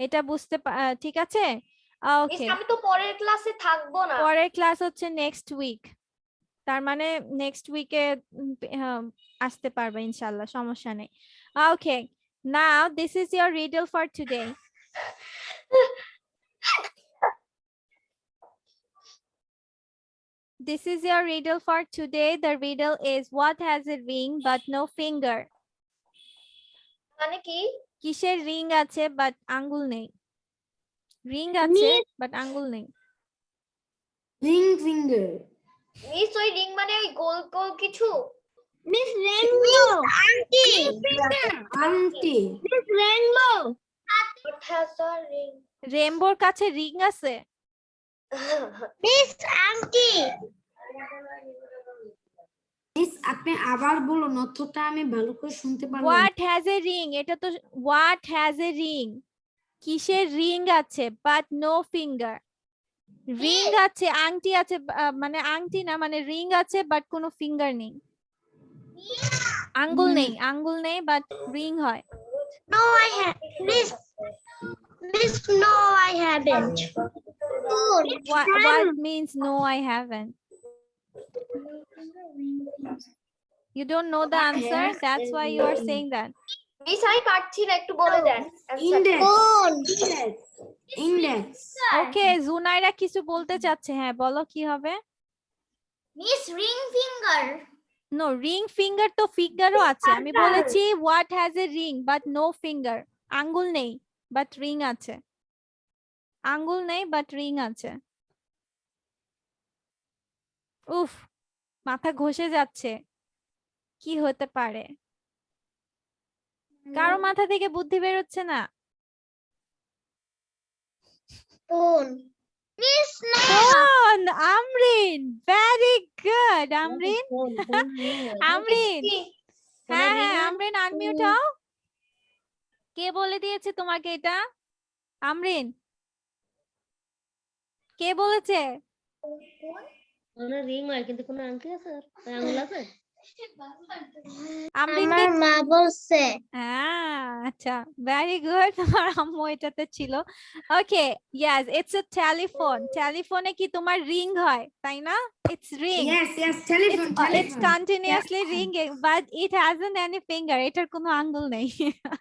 এটা বুঝতে ঠিক আছে? মিস ওকে, আমি তো পরের ক্লাসে থাকবো না। পরের ক্লাস হচ্ছে নেক্সট উইক, তার মানে নেক্সট উইকে আসতে পারবে ইনশাআল্লাহ, সমস্যা নেই। Okay, now this is your riddle for today. This is your riddle for today. The riddle is what has a ring but no finger? মানে কি? কিসের রিং আছে বাট আঙ্গুল নেই? রিং আছে বাট আঙ্গুল নেই। Ring finger. মিস ওই রিং মানে ওই গোল গোল কিছু? Miss rainbow. আন্টি আংটি। Miss rainbow. What has a ring? রেনবোর কাছে রিং আছে? মিস আন্টি মিস আপনি আবার বলুন, অর্থটা আমি ভালো করে শুনতে পারলাম। What has a ring? এটা তো what has a ring? কিসের রিং আছে বাট নো ফিঙ্গার? রিং আছে, আংটি আছে, মানে আংটি না মানে রিং আছে বাট কোনো ফিঙ্গার নেই, আঙ্গুল নেই, আঙ্গুল নেই বাট রিং হয়। No, I have. Miss, no, I haven't. What means no, I haven't? You don't know the answer, that's why you are saying that. Miss আমি পারছি না, একটু বলে দেন। ইন্ডেক্স। Phone. ইন্ডেক্স। ওকে, জুনাইরা কিছু বলতে চাচ্ছে, হ্যাঁ বলো কি হবে? Miss ring finger. No, ring finger তো ফিঙ্গারও আছে, আমি বলেছি what has a ring but no finger, আঙ্গুল নেই বাট রিং আছে, আঙ্গুল নেই বাট রিং আছে। উফ, মাথা ঘষে যাচ্ছে, কি হতে পারে? কারো মাথা থেকে বুদ্ধি বেরোচ্ছে না? Phone. Miss, no. কোন? Amrin, very good Amrin. আমরিন, হ্যাঁ হ্যাঁ আমরিন আনমিউট হও। কে বলে দিয়েছে তোমাকে এটা? আমরিন, কে বলেছে? রিং হয় কিন্তু কোনো আংটি আছে আঙ্গুল আছে? আমরিন আমার মা বলছে। হ্যাঁ, আচ্ছা ভেরি গুড, তোমার আম্মু এটাতে ছিল। ওকে, ইয়েস ইটস আ টেলিফোন। টেলিফোনে কি তোমার রিং হয়, তাই না? It's ring, Yes, telephone, it's telephone. continuously ringing but it hasn't any finger, এটার কোনো আঙ্গুল নেই।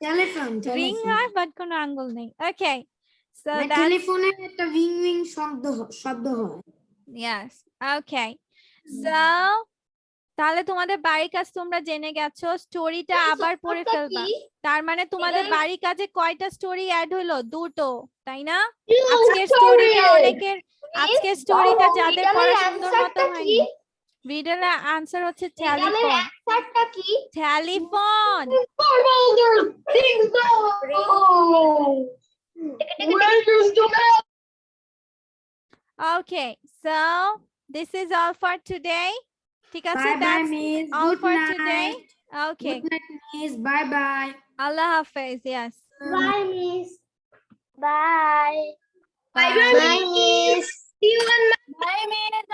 Telephone, ring telephone. হয় বাট কোনো আঙ্গুল নেই। ওকে, সো মানে দ্যাটস টেলিফোনে একটা রিং রিং শব্দ হয়। ইয়েস। ওকে, সো তাহলে তোমাদের বাড়ির কাজ তোমরা জেনে গেছো, স্টোরিটা আবার পড়ে ফেলবা। তার মানে তোমাদের বাড়ির কাজে কয়টা স্টোরি অ্যাড হলো? দুটো, তাই না? আজকের স্টোরিটা যাদের পড়া সুন্দর মতো হয়নি, রিডলের আনসার হচ্ছে রিডলের টেলিফোন। অ্যান্সারটা কি? Telephone. Okay, so this is all for today. ঠিক আছে, Bye bye, that's Miss. all Good for today. night. Okay, Good night, Miss. Bye bye. Allah Hafiz, yes. Bye, Miss. Bye Bye. Bye.